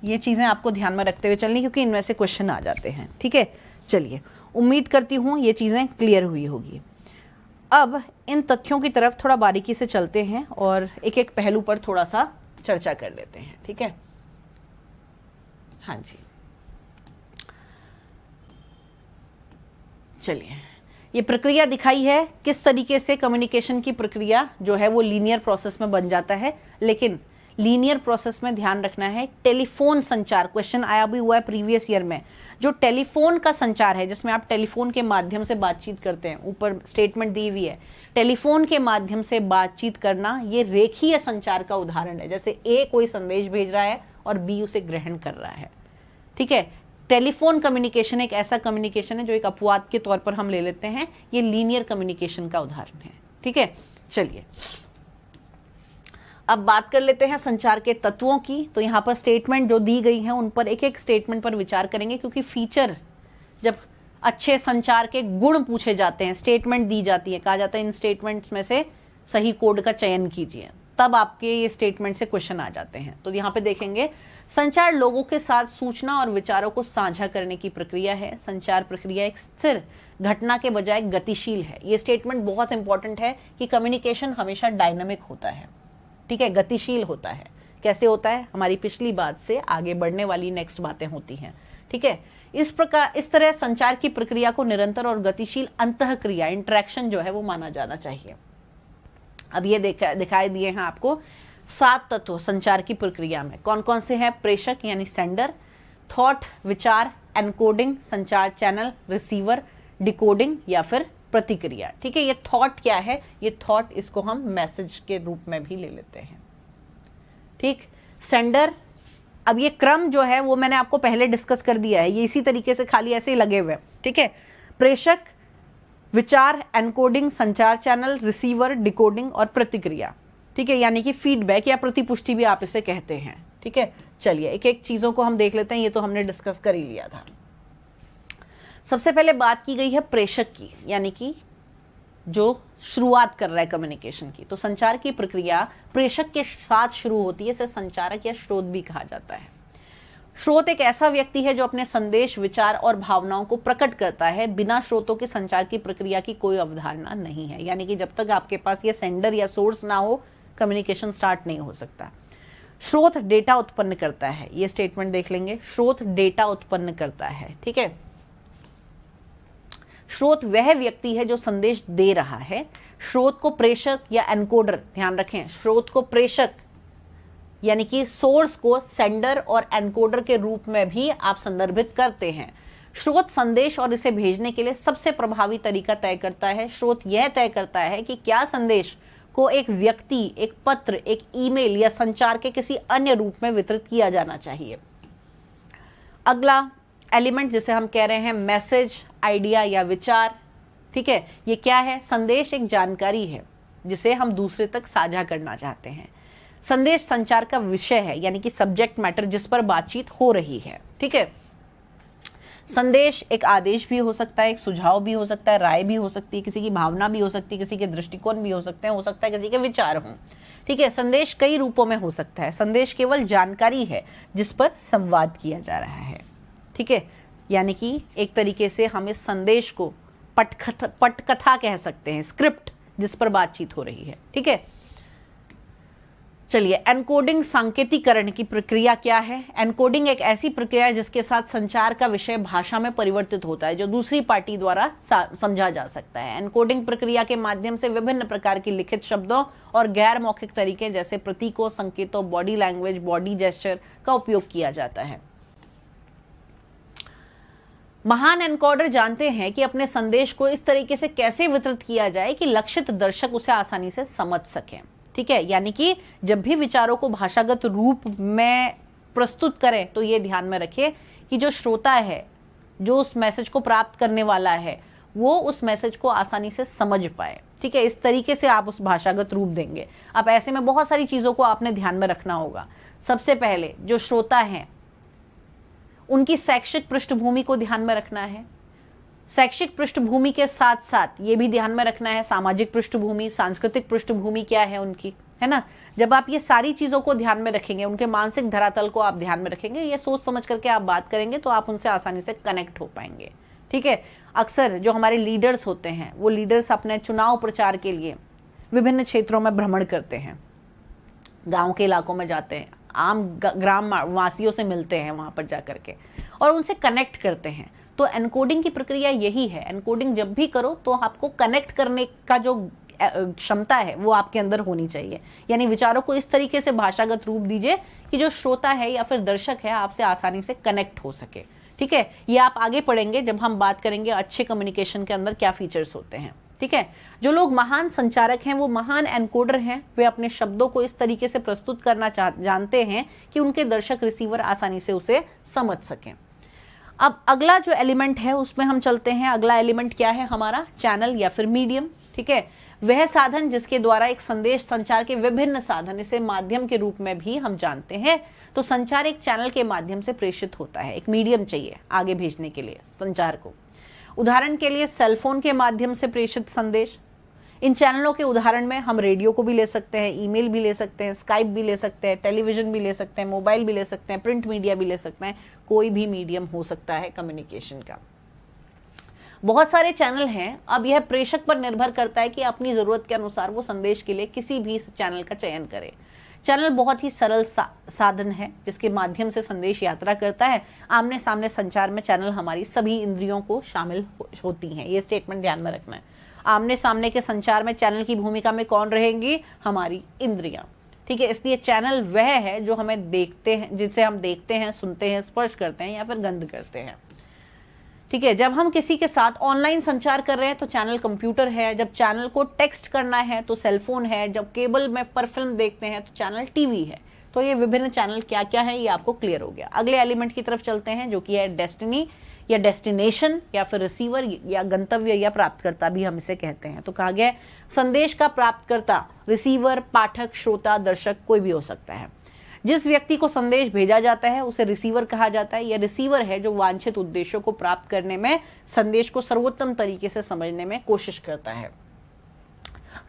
ये चीजें आपको ध्यान में रखते हुए चलनी, क्योंकि इनमें से क्वेश्चन आ जाते हैं। ठीक है, चलिए, उम्मीद करती हूँ ये चीज़ें क्लियर हुई होगी। अब इन तथ्यों की तरफ थोड़ा बारीकी से चलते हैं और एक एक पहलू पर थोड़ा सा चर्चा कर लेते हैं, ठीक है। हाँ जी, चलिए, ये प्रक्रिया दिखाई है किस तरीके से कम्युनिकेशन की प्रक्रिया जो है वो लीनियर प्रोसेस में बन जाता है। लेकिन लीनियर प्रोसेस में ध्यान रखना है, टेलीफोन संचार, क्वेश्चन आया भी हुआ है प्रीवियस ईयर में, जो टेलीफोन का संचार है जिसमें आप टेलीफोन के माध्यम से बातचीत करते हैं, ऊपर स्टेटमेंट दी हुई है, टेलीफोन के माध्यम से बातचीत करना ये रेखीय संचार का उदाहरण है। जैसे ए कोई संदेश भेज रहा है और बी उसे ग्रहण कर रहा है, ठीक है। टेलीफोन कम्युनिकेशन एक ऐसा कम्युनिकेशन है जो एक अपवाद के तौर पर हम ले लेते हैं, ये लीनियर कम्युनिकेशन का उदाहरण है, ठीक है। चलिए, अब बात कर लेते हैं संचार के तत्वों की। तो यहाँ पर स्टेटमेंट जो दी गई हैं उन पर एक एक स्टेटमेंट पर विचार करेंगे, क्योंकि फीचर, जब अच्छे संचार के गुण पूछे जाते हैं, स्टेटमेंट दी जाती है, कहा जाता है इन स्टेटमेंट्स में से सही कोड का चयन कीजिए, तब आपके ये स्टेटमेंट से क्वेश्चन आ जाते हैं। तो यहाँ पे देखेंगे, संचार लोगों के साथ सूचना और विचारों को साझा करने की प्रक्रिया है। संचार प्रक्रिया एक स्थिर घटना के बजाय गतिशील है। ये स्टेटमेंट बहुत इंपॉर्टेंट है कि कम्युनिकेशन हमेशा डायनामिक होता है, ठीक है, गतिशील होता है। कैसे होता है, हमारी पिछली बात से आगे बढ़ने वाली नेक्स्ट बातें होती हैं, ठीक है। इस तरह संचार की प्रक्रिया को निरंतर और गतिशील अंतःक्रिया, इंटरेक्शन जो है वो माना जाना चाहिए। अब ये दिखाई दिए हैं आपको 7 तत्व संचार की प्रक्रिया में। कौन कौन से हैं? प्रेषक यानी सेंडर, थॉट विचार, एनकोडिंग संचार चैनल, रिसीवर, डिकोडिंग या फिर प्रतिक्रिया, ठीक है। ये थॉट क्या है? ये थॉट, इसको हम मैसेज के रूप में भी ले लेते हैं, ठीक। सेंडर, अब ये क्रम जो है वो मैंने आपको पहले डिस्कस कर दिया है, ये इसी तरीके से खाली ऐसे ही लगे हुए, ठीक है। प्रेषक, विचार, एनकोडिंग संचार चैनल, रिसीवर, डिकोडिंग और प्रतिक्रिया, ठीक है, यानी कि फीडबैक या प्रतिपुष्टि भी आप इसे कहते हैं, ठीक है। चलिए, एक एक चीजों को हम देख लेते हैं, ये तो हमने डिस्कस कर ही लिया था। सबसे पहले बात की गई है प्रेषक की, यानी कि जो शुरुआत कर रहा है कम्युनिकेशन की। तो संचार की प्रक्रिया प्रेषक के साथ शुरू होती है, इसे संचारक या स्रोत भी कहा जाता है। स्रोत एक ऐसा व्यक्ति है जो अपने संदेश, विचार और भावनाओं को प्रकट करता है। बिना स्रोतों के संचार की प्रक्रिया की कोई अवधारणा नहीं है, यानी कि जब तक आपके पास ये सेंडर या सोर्स ना हो, कम्युनिकेशन स्टार्ट नहीं हो सकता। स्रोत डेटा उत्पन्न करता है, ये स्टेटमेंट देख लेंगे, स्रोत डेटा उत्पन्न करता है, ठीक है। स्रोत वह व्यक्ति है जो संदेश दे रहा है। स्रोत को प्रेषक या एनकोडर, ध्यान रखें, स्रोत को प्रेषक यानी कि सोर्स को सेंडर और एनकोडर के रूप में भी आप संदर्भित करते हैं। स्रोत संदेश और इसे भेजने के लिए सबसे प्रभावी तरीका तय करता है। स्रोत यह तय करता है कि क्या संदेश को एक व्यक्ति, एक पत्र, एक ईमेल या संचार के किसी अन्य रूप में वितरित किया जाना चाहिए। अगला एलिमेंट जिसे हम कह रहे हैं मैसेज, आइडिया या विचार, ठीक है। ये क्या है? संदेश एक जानकारी है जिसे हम दूसरे तक साझा करना चाहते हैं। संदेश संचार का विषय है, यानी कि सब्जेक्ट मैटर जिस पर बातचीत हो रही है, ठीक है। संदेश एक आदेश भी हो सकता है, एक सुझाव भी हो सकता है, राय भी हो सकती है, किसी की भावना भी हो सकती है, किसी के दृष्टिकोण भी हो सकते हैं, हो सकता है किसी के विचार हों, ठीक है। संदेश कई रूपों में हो सकता है। संदेश केवल जानकारी है जिस पर संवाद किया जा रहा है, ठीक है। यानी कि एक तरीके से हम इस संदेश को पटकथा कह सकते हैं, स्क्रिप्ट जिस पर बातचीत हो रही है, ठीक है। चलिए, एनकोडिंग सांकेतिकरण की प्रक्रिया क्या है? एनकोडिंग एक ऐसी प्रक्रिया है जिसके साथ संचार का विषय भाषा में परिवर्तित होता है जो दूसरी पार्टी द्वारा समझा जा सकता है। एनकोडिंग प्रक्रिया के माध्यम से विभिन्न प्रकार की लिखित शब्दों और गैर मौखिक तरीके जैसे प्रतीकों, संकेतों, बॉडी लैंग्वेज, बॉडी जेस्चर का उपयोग किया जाता है। महान एनकोडर जानते हैं कि अपने संदेश को इस तरीके से कैसे वितरित किया जाए कि लक्षित दर्शक उसे आसानी से समझ सकें, ठीक है। यानी कि जब भी विचारों को भाषागत रूप में प्रस्तुत करें तो ये ध्यान में रखिए कि जो श्रोता है, जो उस मैसेज को प्राप्त करने वाला है, वो उस मैसेज को आसानी से समझ पाए, ठीक है। इस तरीके से आप उस भाषागत रूप देंगे। अब ऐसे में बहुत सारी चीज़ों को आपने ध्यान में रखना होगा। सबसे पहले जो श्रोता हैं उनकी शैक्षिक पृष्ठभूमि को ध्यान में रखना है। शैक्षिक पृष्ठभूमि के साथ साथ ये भी ध्यान में रखना है सामाजिक पृष्ठभूमि, सांस्कृतिक पृष्ठभूमि क्या है उनकी, है ना। जब आप ये सारी चीज़ों को ध्यान में रखेंगे, उनके मानसिक धरातल को आप ध्यान में रखेंगे, ये सोच समझ करके आप बात करेंगे तो आप उनसे आसानी से कनेक्ट हो पाएंगे, ठीक है। अक्सर जो हमारे लीडर्स होते हैं वो लीडर्स अपने चुनाव प्रचार के लिए विभिन्न क्षेत्रों में भ्रमण करते हैं, गांव के इलाकों में जाते हैं, आम ग्राम वासियों से मिलते हैं वहां पर जाकर के और उनसे कनेक्ट करते हैं। तो एनकोडिंग की प्रक्रिया यही है। एनकोडिंग जब भी करो तो आपको कनेक्ट करने का जो क्षमता है वो आपके अंदर होनी चाहिए, यानी विचारों को इस तरीके से भाषागत रूप दीजिए कि जो श्रोता है या फिर दर्शक है आपसे आसानी से कनेक्ट हो सके। ठीक है, ये आप आगे पढ़ेंगे जब हम बात करेंगे अच्छे कम्युनिकेशन के अंदर क्या फीचर्स होते हैं। ठीक है, जो लोग महान संचारक हैं वो महान एनकोडर हैं। वे अपने शब्दों को इस तरीके से प्रस्तुत करना जानते हैं कि उनके दर्शक रिसीवर आसानी से उसे समझ सकें। अब अगला जो एलिमेंट है उसमें हम चलते हैं। अगला एलिमेंट क्या है हमारा? चैनल या फिर मीडियम। ठीक है, वह साधन जिसके द्वारा एक संदेश संचार के विभिन्न साधन, इसे माध्यम के रूप में भी हम जानते हैं। तो संचार एक चैनल के माध्यम से प्रेषित होता है, एक मीडियम चाहिए आगे भेजने के लिए संचार को। उदाहरण के लिए सेलफोन के माध्यम से प्रेषित संदेश। इन चैनलों के उदाहरण में हम रेडियो को भी ले सकते हैं, ईमेल भी ले सकते हैं, स्काइप भी ले सकते हैं, टेलीविजन भी ले सकते हैं, मोबाइल भी ले सकते हैं, प्रिंट मीडिया भी ले सकते हैं। कोई भी मीडियम हो सकता है कम्युनिकेशन का। बहुत सारे चैनल हैं। अब यह प्रेषक पर निर्भर करता है कि अपनी जरूरत के अनुसार वो संदेश के लिए किसी भी चैनल का चयन करे। चैनल बहुत ही सरल साधन है जिसके माध्यम से संदेश यात्रा करता है। आमने सामने संचार में चैनल हमारी सभी इंद्रियों को शामिल होती हैं। ये स्टेटमेंट ध्यान में रखना है। आमने सामने के संचार में चैनल की भूमिका में कौन रहेंगी? हमारी इंद्रियां। ठीक है, इसलिए चैनल वह है जो हमें देखते हैं, जिसे हम देखते हैं, सुनते हैं, स्पर्श करते हैं या फिर गंध करते हैं। ठीक है, जब हम किसी के साथ ऑनलाइन संचार कर रहे हैं तो चैनल कंप्यूटर है। जब चैनल को टेक्स्ट करना है तो सेलफोन है। जब केबल में पर फिल्म देखते हैं तो चैनल टीवी है। तो ये विभिन्न चैनल क्या क्या है ये आपको क्लियर हो गया। अगले एलिमेंट की तरफ चलते हैं जो कि है डेस्टिनी या डेस्टिनेशन या फिर रिसीवर या गंतव्य या प्राप्तकर्ता भी हम इसे कहते हैं। तो कहा गया संदेश का प्राप्तकर्ता रिसीवर, पाठक, श्रोता, दर्शक कोई भी हो सकता है। जिस व्यक्ति को संदेश भेजा जाता है उसे रिसीवर कहा जाता है। यह रिसीवर है जो वांछित उद्देश्यों को प्राप्त करने में संदेश को सर्वोत्तम तरीके से समझने में कोशिश करता है।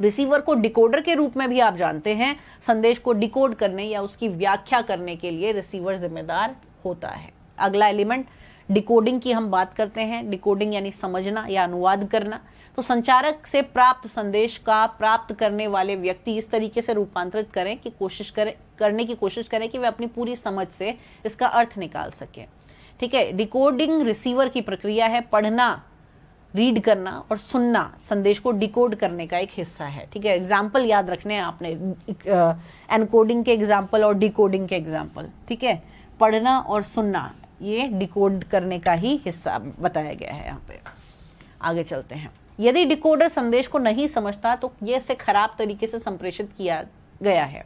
रिसीवर को डिकोडर के रूप में भी आप जानते हैं। संदेश को डिकोड करने या उसकी व्याख्या करने के लिए रिसीवर जिम्मेदार होता है। अगला एलिमेंट डिकोडिंग की हम बात करते हैं। डिकोडिंग यानी समझना या अनुवाद करना। तो संचारक से प्राप्त संदेश का प्राप्त करने वाले व्यक्ति इस तरीके से रूपांतरित करने की कोशिश करें कि वे अपनी पूरी समझ से इसका अर्थ निकाल सकें। ठीक है, डिकोडिंग रिसीवर की प्रक्रिया है। पढ़ना, रीड करना और सुनना संदेश को डिकोड करने का एक हिस्सा है। ठीक है, एग्जाम्पल याद रखने हैं आपने, एनकोडिंग के एग्जाम्पल और डिकोडिंग के एग्जाम्पल। ठीक है, पढ़ना और सुनना ये डिकोड करने का ही हिस्सा बताया गया है यहाँ पे। आगे चलते हैं। यदि डिकोडर संदेश को नहीं समझता तो ये इसे खराब तरीके से संप्रेषित किया गया है।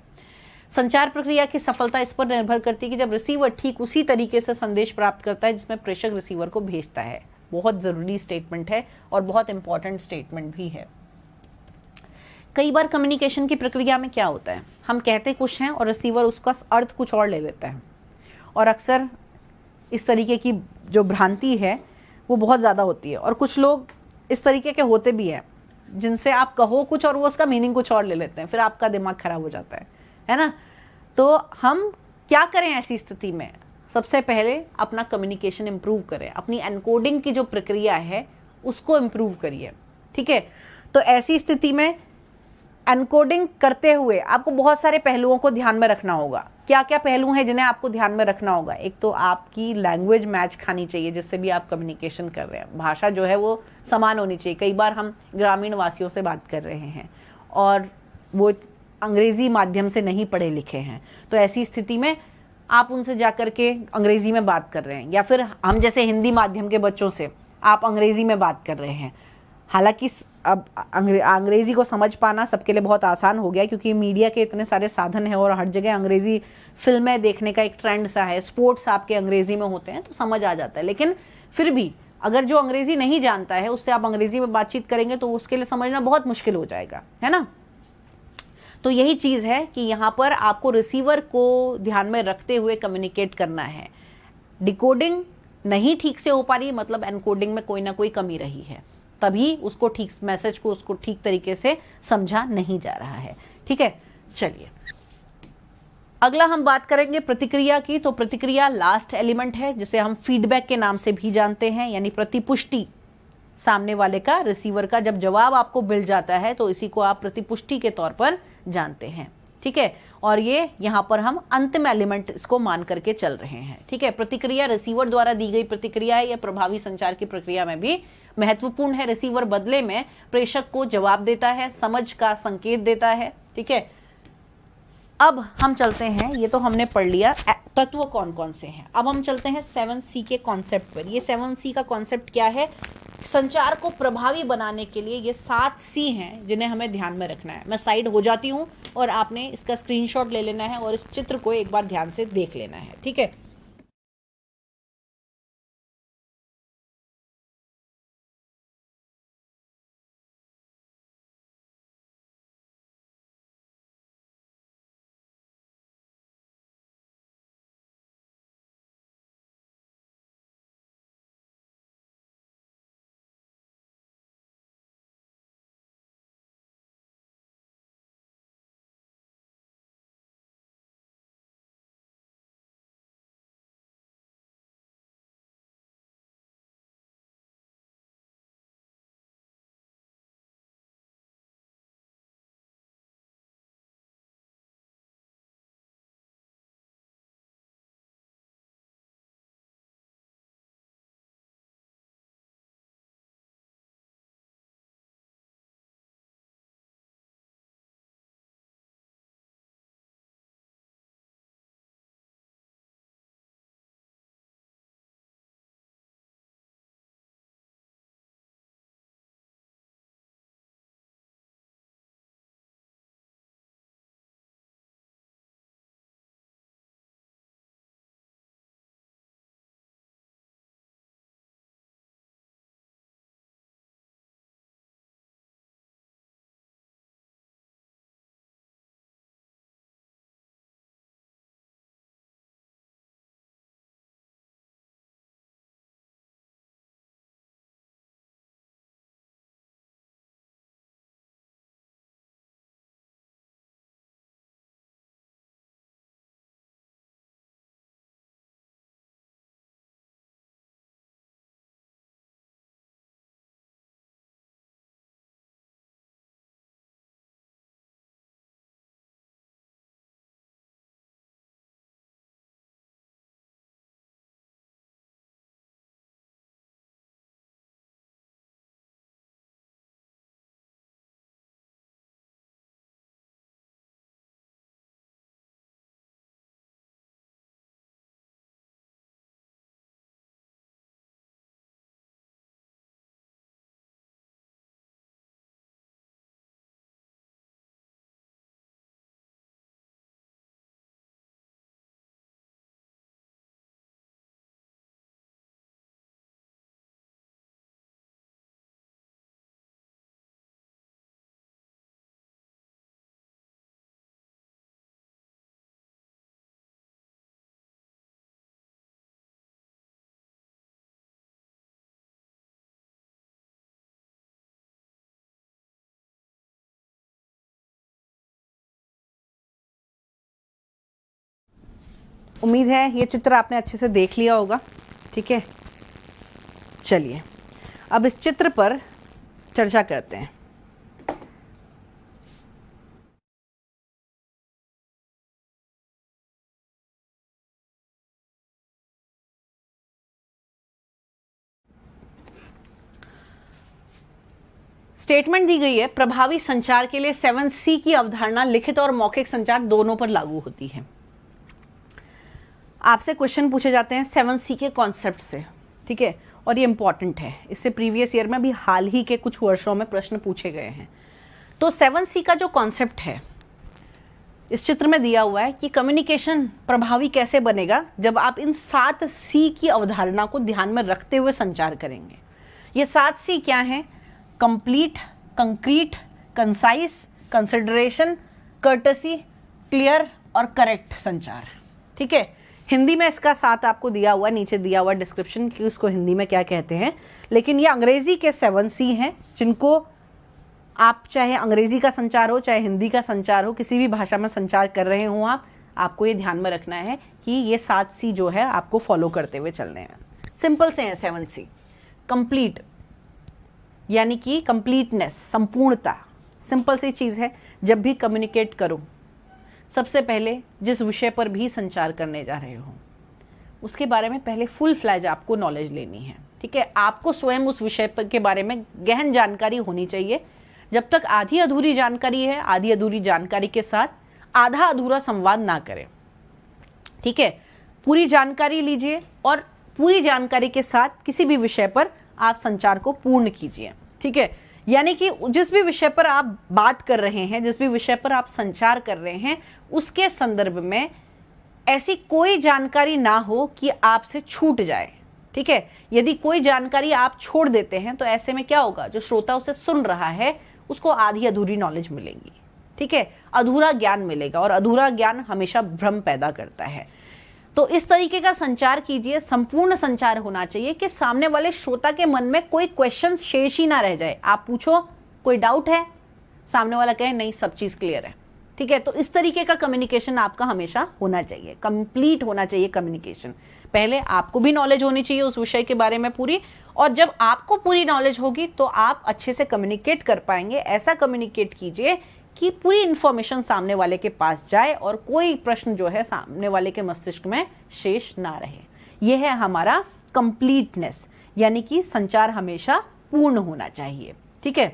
संचार प्रक्रिया की सफलता इस पर निर्भर करती है कि जब रिसीवर ठीक उसी तरीके से संदेश प्राप्त करता है जिसमें प्रेषक रिसीवर को भेजता है। बहुत जरूरी स्टेटमेंट है और बहुत इंपॉर्टेंट स्टेटमेंट भी है। कई बार कम्युनिकेशन की प्रक्रिया में क्या होता है, हम कहते कुछ हैं और रिसीवर उसका अर्थ कुछ और ले लेता है। और अक्सर इस तरीके की जो भ्रांति है वो बहुत ज़्यादा होती है। और कुछ लोग इस तरीके के होते भी हैं जिनसे आप कहो कुछ और वो उसका मीनिंग कुछ और ले लेते हैं, फिर आपका दिमाग खराब हो जाता है ना। तो हम क्या करें ऐसी स्थिति में? सबसे पहले अपना कम्युनिकेशन इम्प्रूव करें। अपनी एनकोडिंग की जो प्रक्रिया है उसको इम्प्रूव करिए। ठीक है, तो ऐसी स्थिति में एनकोडिंग करते हुए आपको बहुत सारे पहलुओं को ध्यान में रखना होगा। क्या क्या पहलू हैं जिन्हें आपको ध्यान में रखना होगा? एक तो आपकी लैंग्वेज मैच खानी चाहिए जिससे भी आप कम्युनिकेशन कर रहे हैं। भाषा जो है वो समान होनी चाहिए। कई बार हम ग्रामीण वासियों से बात कर रहे हैं और वो अंग्रेजी माध्यम से नहीं पढ़े लिखे हैं, तो ऐसी स्थिति में आप उनसे जाकर के अंग्रेजी में बात कर रहे हैं, या फिर हम जैसे हिंदी माध्यम के बच्चों से आप अंग्रेजी में बात कर रहे हैं। हालांकि अब अंग्रेजी को समझ पाना सबके लिए बहुत आसान हो गया क्योंकि मीडिया के इतने सारे साधन हैं और हर जगह अंग्रेजी फिल्में देखने का एक ट्रेंड सा है। स्पोर्ट्स आपके अंग्रेजी में होते हैं तो समझ आ जाता है। लेकिन फिर भी अगर जो अंग्रेजी नहीं जानता है उससे आप अंग्रेजी में बातचीत करेंगे तो उसके लिए समझना बहुत मुश्किल हो जाएगा, है ना। तो यही चीज़ है कि यहाँ पर आपको रिसीवर को ध्यान में रखते हुए कम्युनिकेट करना है। डिकोडिंग नहीं ठीक से हो पा रही मतलब एनकोडिंग में कोई ना कोई कमी रही है, तभी उसको ठीक मैसेज को उसको ठीक तरीके से समझा नहीं जा रहा है। ठीक है, चलिए अगला हम बात करेंगे प्रतिक्रिया की। तो प्रतिक्रिया लास्ट एलिमेंट है, जिसे हम फीडबैक के नाम से भी जानते हैं, यानी प्रतिपुष्टि। सामने वाले का, रिसीवर का जब जवाब आपको मिल जाता है तो इसी को आप प्रतिपुष्टि के तौर पर जानते हैं। ठीक है, और ये यहां पर हम अंतिम एलिमेंट इसको मान करके चल रहे हैं। ठीक है, प्रतिक्रिया रिसीवर द्वारा दी गई प्रतिक्रिया है, यह प्रभावी संचार की प्रक्रिया में भी महत्वपूर्ण है। रिसीवर बदले में प्रेषक को जवाब देता है, समझ का संकेत देता है। ठीक है, अब हम चलते हैं, ये तो हमने पढ़ लिया तत्व कौन कौन से हैं। अब हम चलते हैं 7C के कॉन्सेप्ट पर। ये 7C का कॉन्सेप्ट क्या है? संचार को प्रभावी बनाने के लिए ये 7C हैं जिन्हें हमें ध्यान में रखना है। मैं साइड हो जाती हूँ और आपने इसका स्क्रीनशॉट ले लेना है और इस चित्र को एक बार ध्यान से देख लेना है। ठीक है, उम्मीद है ये चित्र आपने अच्छे से देख लिया होगा। ठीक है, चलिए अब इस चित्र पर चर्चा करते हैं। स्टेटमेंट दी गई है, प्रभावी संचार के लिए 7C की अवधारणा लिखित और मौखिक संचार दोनों पर लागू होती है। आपसे क्वेश्चन पूछे जाते हैं 7C के कॉन्सेप्ट से। ठीक है, और ये इंपॉर्टेंट है, इससे प्रीवियस ईयर में भी हाल ही के कुछ वर्षों में प्रश्न पूछे गए हैं। तो 7C का जो कॉन्सेप्ट है इस चित्र में दिया हुआ है कि कम्युनिकेशन प्रभावी कैसे बनेगा जब आप इन 7C की अवधारणा को ध्यान में रखते हुए संचार करेंगे। ये 7C क्या हैं? Complete, concrete, concise, consideration, courtesy, clear और करेक्ट संचार। ठीक है, हिंदी में इसका साथ आपको दिया हुआ, नीचे दिया हुआ डिस्क्रिप्शन कि उसको हिंदी में क्या कहते हैं। लेकिन ये अंग्रेजी के 7C हैं जिनको आप चाहे अंग्रेजी का संचार हो चाहे हिंदी का संचार हो, किसी भी भाषा में संचार कर रहे हो आप, आपको ये ध्यान में रखना है कि ये 7 C जो है आपको फॉलो करते हुए चलने हैं। सिंपल से हैं 7 C। कंप्लीट यानी कि कंप्लीटनेस, संपूर्णता, सिंपल सी चीज़ है। जब भी कम्युनिकेट करो, सबसे पहले जिस विषय पर भी संचार करने जा रहे हो उसके बारे में पहले फुल फ्लैज आपको नॉलेज लेनी है, ठीक है। आपको स्वयं उस विषय पर के बारे में गहन जानकारी होनी चाहिए। जब तक आधी अधूरी जानकारी है, आधी अधूरी जानकारी के साथ आधा अधूरा संवाद ना करें, ठीक है। पूरी जानकारी लीजिए और पूरी जानकारी के साथ किसी भी विषय पर आप संचार को पूर्ण कीजिए, ठीक है। यानी कि जिस भी विषय पर आप बात कर रहे हैं, जिस भी विषय पर आप संचार कर रहे हैं, उसके संदर्भ में ऐसी कोई जानकारी ना हो कि आपसे छूट जाए, ठीक है। यदि कोई जानकारी आप छोड़ देते हैं तो ऐसे में क्या होगा, जो श्रोता उसे सुन रहा है उसको आधी अधूरी नॉलेज मिलेगी, ठीक है, अधूरा ज्ञान मिलेगा और अधूरा ज्ञान हमेशा भ्रम पैदा करता है। तो इस तरीके का संचार कीजिए, संपूर्ण संचार होना चाहिए कि सामने वाले श्रोता के मन में कोई क्वेश्चन शेष ही ना रह जाए। आप पूछो कोई डाउट है, सामने वाला कहे नहीं सब चीज क्लियर है, ठीक है। तो इस तरीके का कम्युनिकेशन आपका हमेशा होना चाहिए, कंप्लीट होना चाहिए कम्युनिकेशन। पहले आपको भी नॉलेज होनी चाहिए उस विषय के बारे में पूरी, और जब आपको पूरी नॉलेज होगी तो आप अच्छे से कम्युनिकेट कर पाएंगे। ऐसा कम्युनिकेट कीजिए कि पूरी इंफॉर्मेशन सामने वाले के पास जाए और कोई प्रश्न जो है सामने वाले के मस्तिष्क में शेष ना रहे। यह है हमारा कंप्लीटनेस, यानी कि संचार हमेशा पूर्ण होना चाहिए, ठीक है।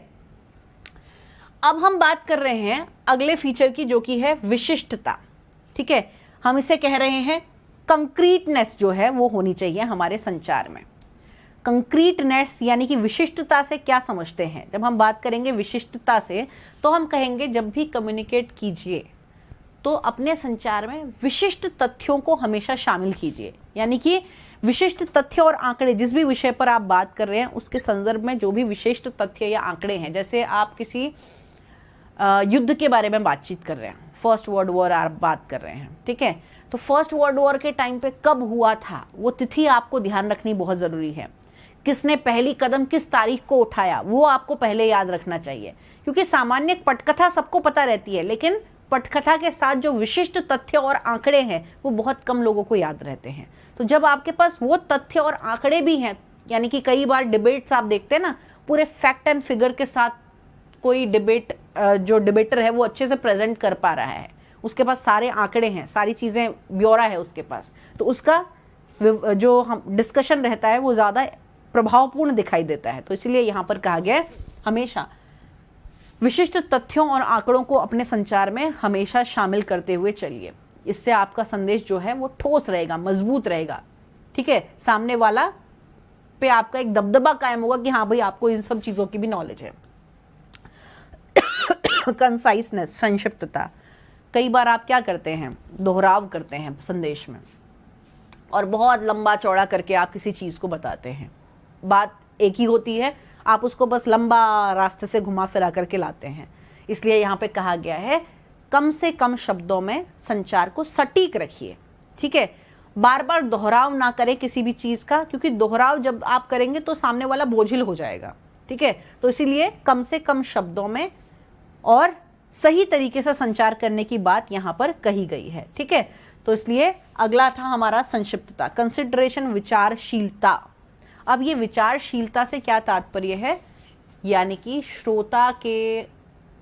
अब हम बात कर रहे हैं अगले फीचर की, जो कि है विशिष्टता, ठीक है। हम इसे कह रहे हैं कंक्रीटनेस जो है वो होनी चाहिए हमारे संचार में। कंक्रीटनेस यानी कि विशिष्टता से क्या समझते हैं? जब हम बात करेंगे विशिष्टता से तो हम कहेंगे जब भी कम्युनिकेट कीजिए तो अपने संचार में विशिष्ट तथ्यों को हमेशा शामिल कीजिए। यानी कि विशिष्ट तथ्य और आंकड़े, जिस भी विषय पर आप बात कर रहे हैं उसके संदर्भ में जो भी विशिष्ट तथ्य या आंकड़े हैं, जैसे आप किसी युद्ध के बारे में बातचीत कर रहे हैं, फर्स्ट वर्ल्ड वॉर आप बात कर रहे हैं, ठीक है। तो फर्स्ट वर्ल्ड वॉर के टाइम पे कब हुआ था वो तिथि आपको ध्यान रखनी बहुत ज़रूरी है। किसने पहली कदम किस तारीख को उठाया वो आपको पहले याद रखना चाहिए, क्योंकि सामान्य पटकथा सबको पता रहती है, लेकिन पटकथा के साथ जो विशिष्ट तथ्य और आंकड़े हैं वो बहुत कम लोगों को याद रहते हैं। तो जब आपके पास वो तथ्य और आंकड़े भी हैं, यानी कि कई बार डिबेट्स आप देखते हैं ना, पूरे फैक्ट एंड फिगर के साथ कोई डिबेट जो डिबेटर है वो अच्छे से प्रेजेंट कर पा रहा है, उसके पास सारे आंकड़े हैं, सारी चीज़ें ब्यौरा है उसके पास, तो उसका जो हम डिस्कशन रहता है वो ज़्यादा प्रभावपूर्ण दिखाई देता है। तो इसलिए यहाँ पर कहा गया है हमेशा विशिष्ट तथ्यों और आंकड़ों को अपने संचार में हमेशा शामिल करते हुए चलिए। इससे आपका संदेश जो है वो ठोस रहेगा, मजबूत रहेगा, ठीक है। सामने वाला पे आपका एक दबदबा कायम होगा कि हाँ भाई आपको इन सब चीज़ों की भी नॉलेज है। कंसाइसनेस, संक्षिप्तता। कई बार आप क्या करते हैं, दोहराव करते हैं संदेश में और बहुत लंबा चौड़ा करके आप किसी चीज़ को बताते हैं। बात एक ही होती है, आप उसको बस लंबा रास्ते से घुमा फिरा करके लाते हैं। इसलिए यहाँ पे कहा गया है कम से कम शब्दों में संचार को सटीक रखिए, ठीक है। बार बार दोहराव ना करें किसी भी चीज़ का, क्योंकि दोहराव जब आप करेंगे तो सामने वाला बोझिल हो जाएगा, ठीक है। तो इसीलिए कम से कम शब्दों में और सही तरीके से संचार करने की बात यहाँ पर कही गई है, ठीक है। तो इसलिए अगला था हमारा संक्षिप्तता, कंसिडरेशन, विचारशीलता। अब ये विचारशीलता से क्या तात्पर्य है, यानी कि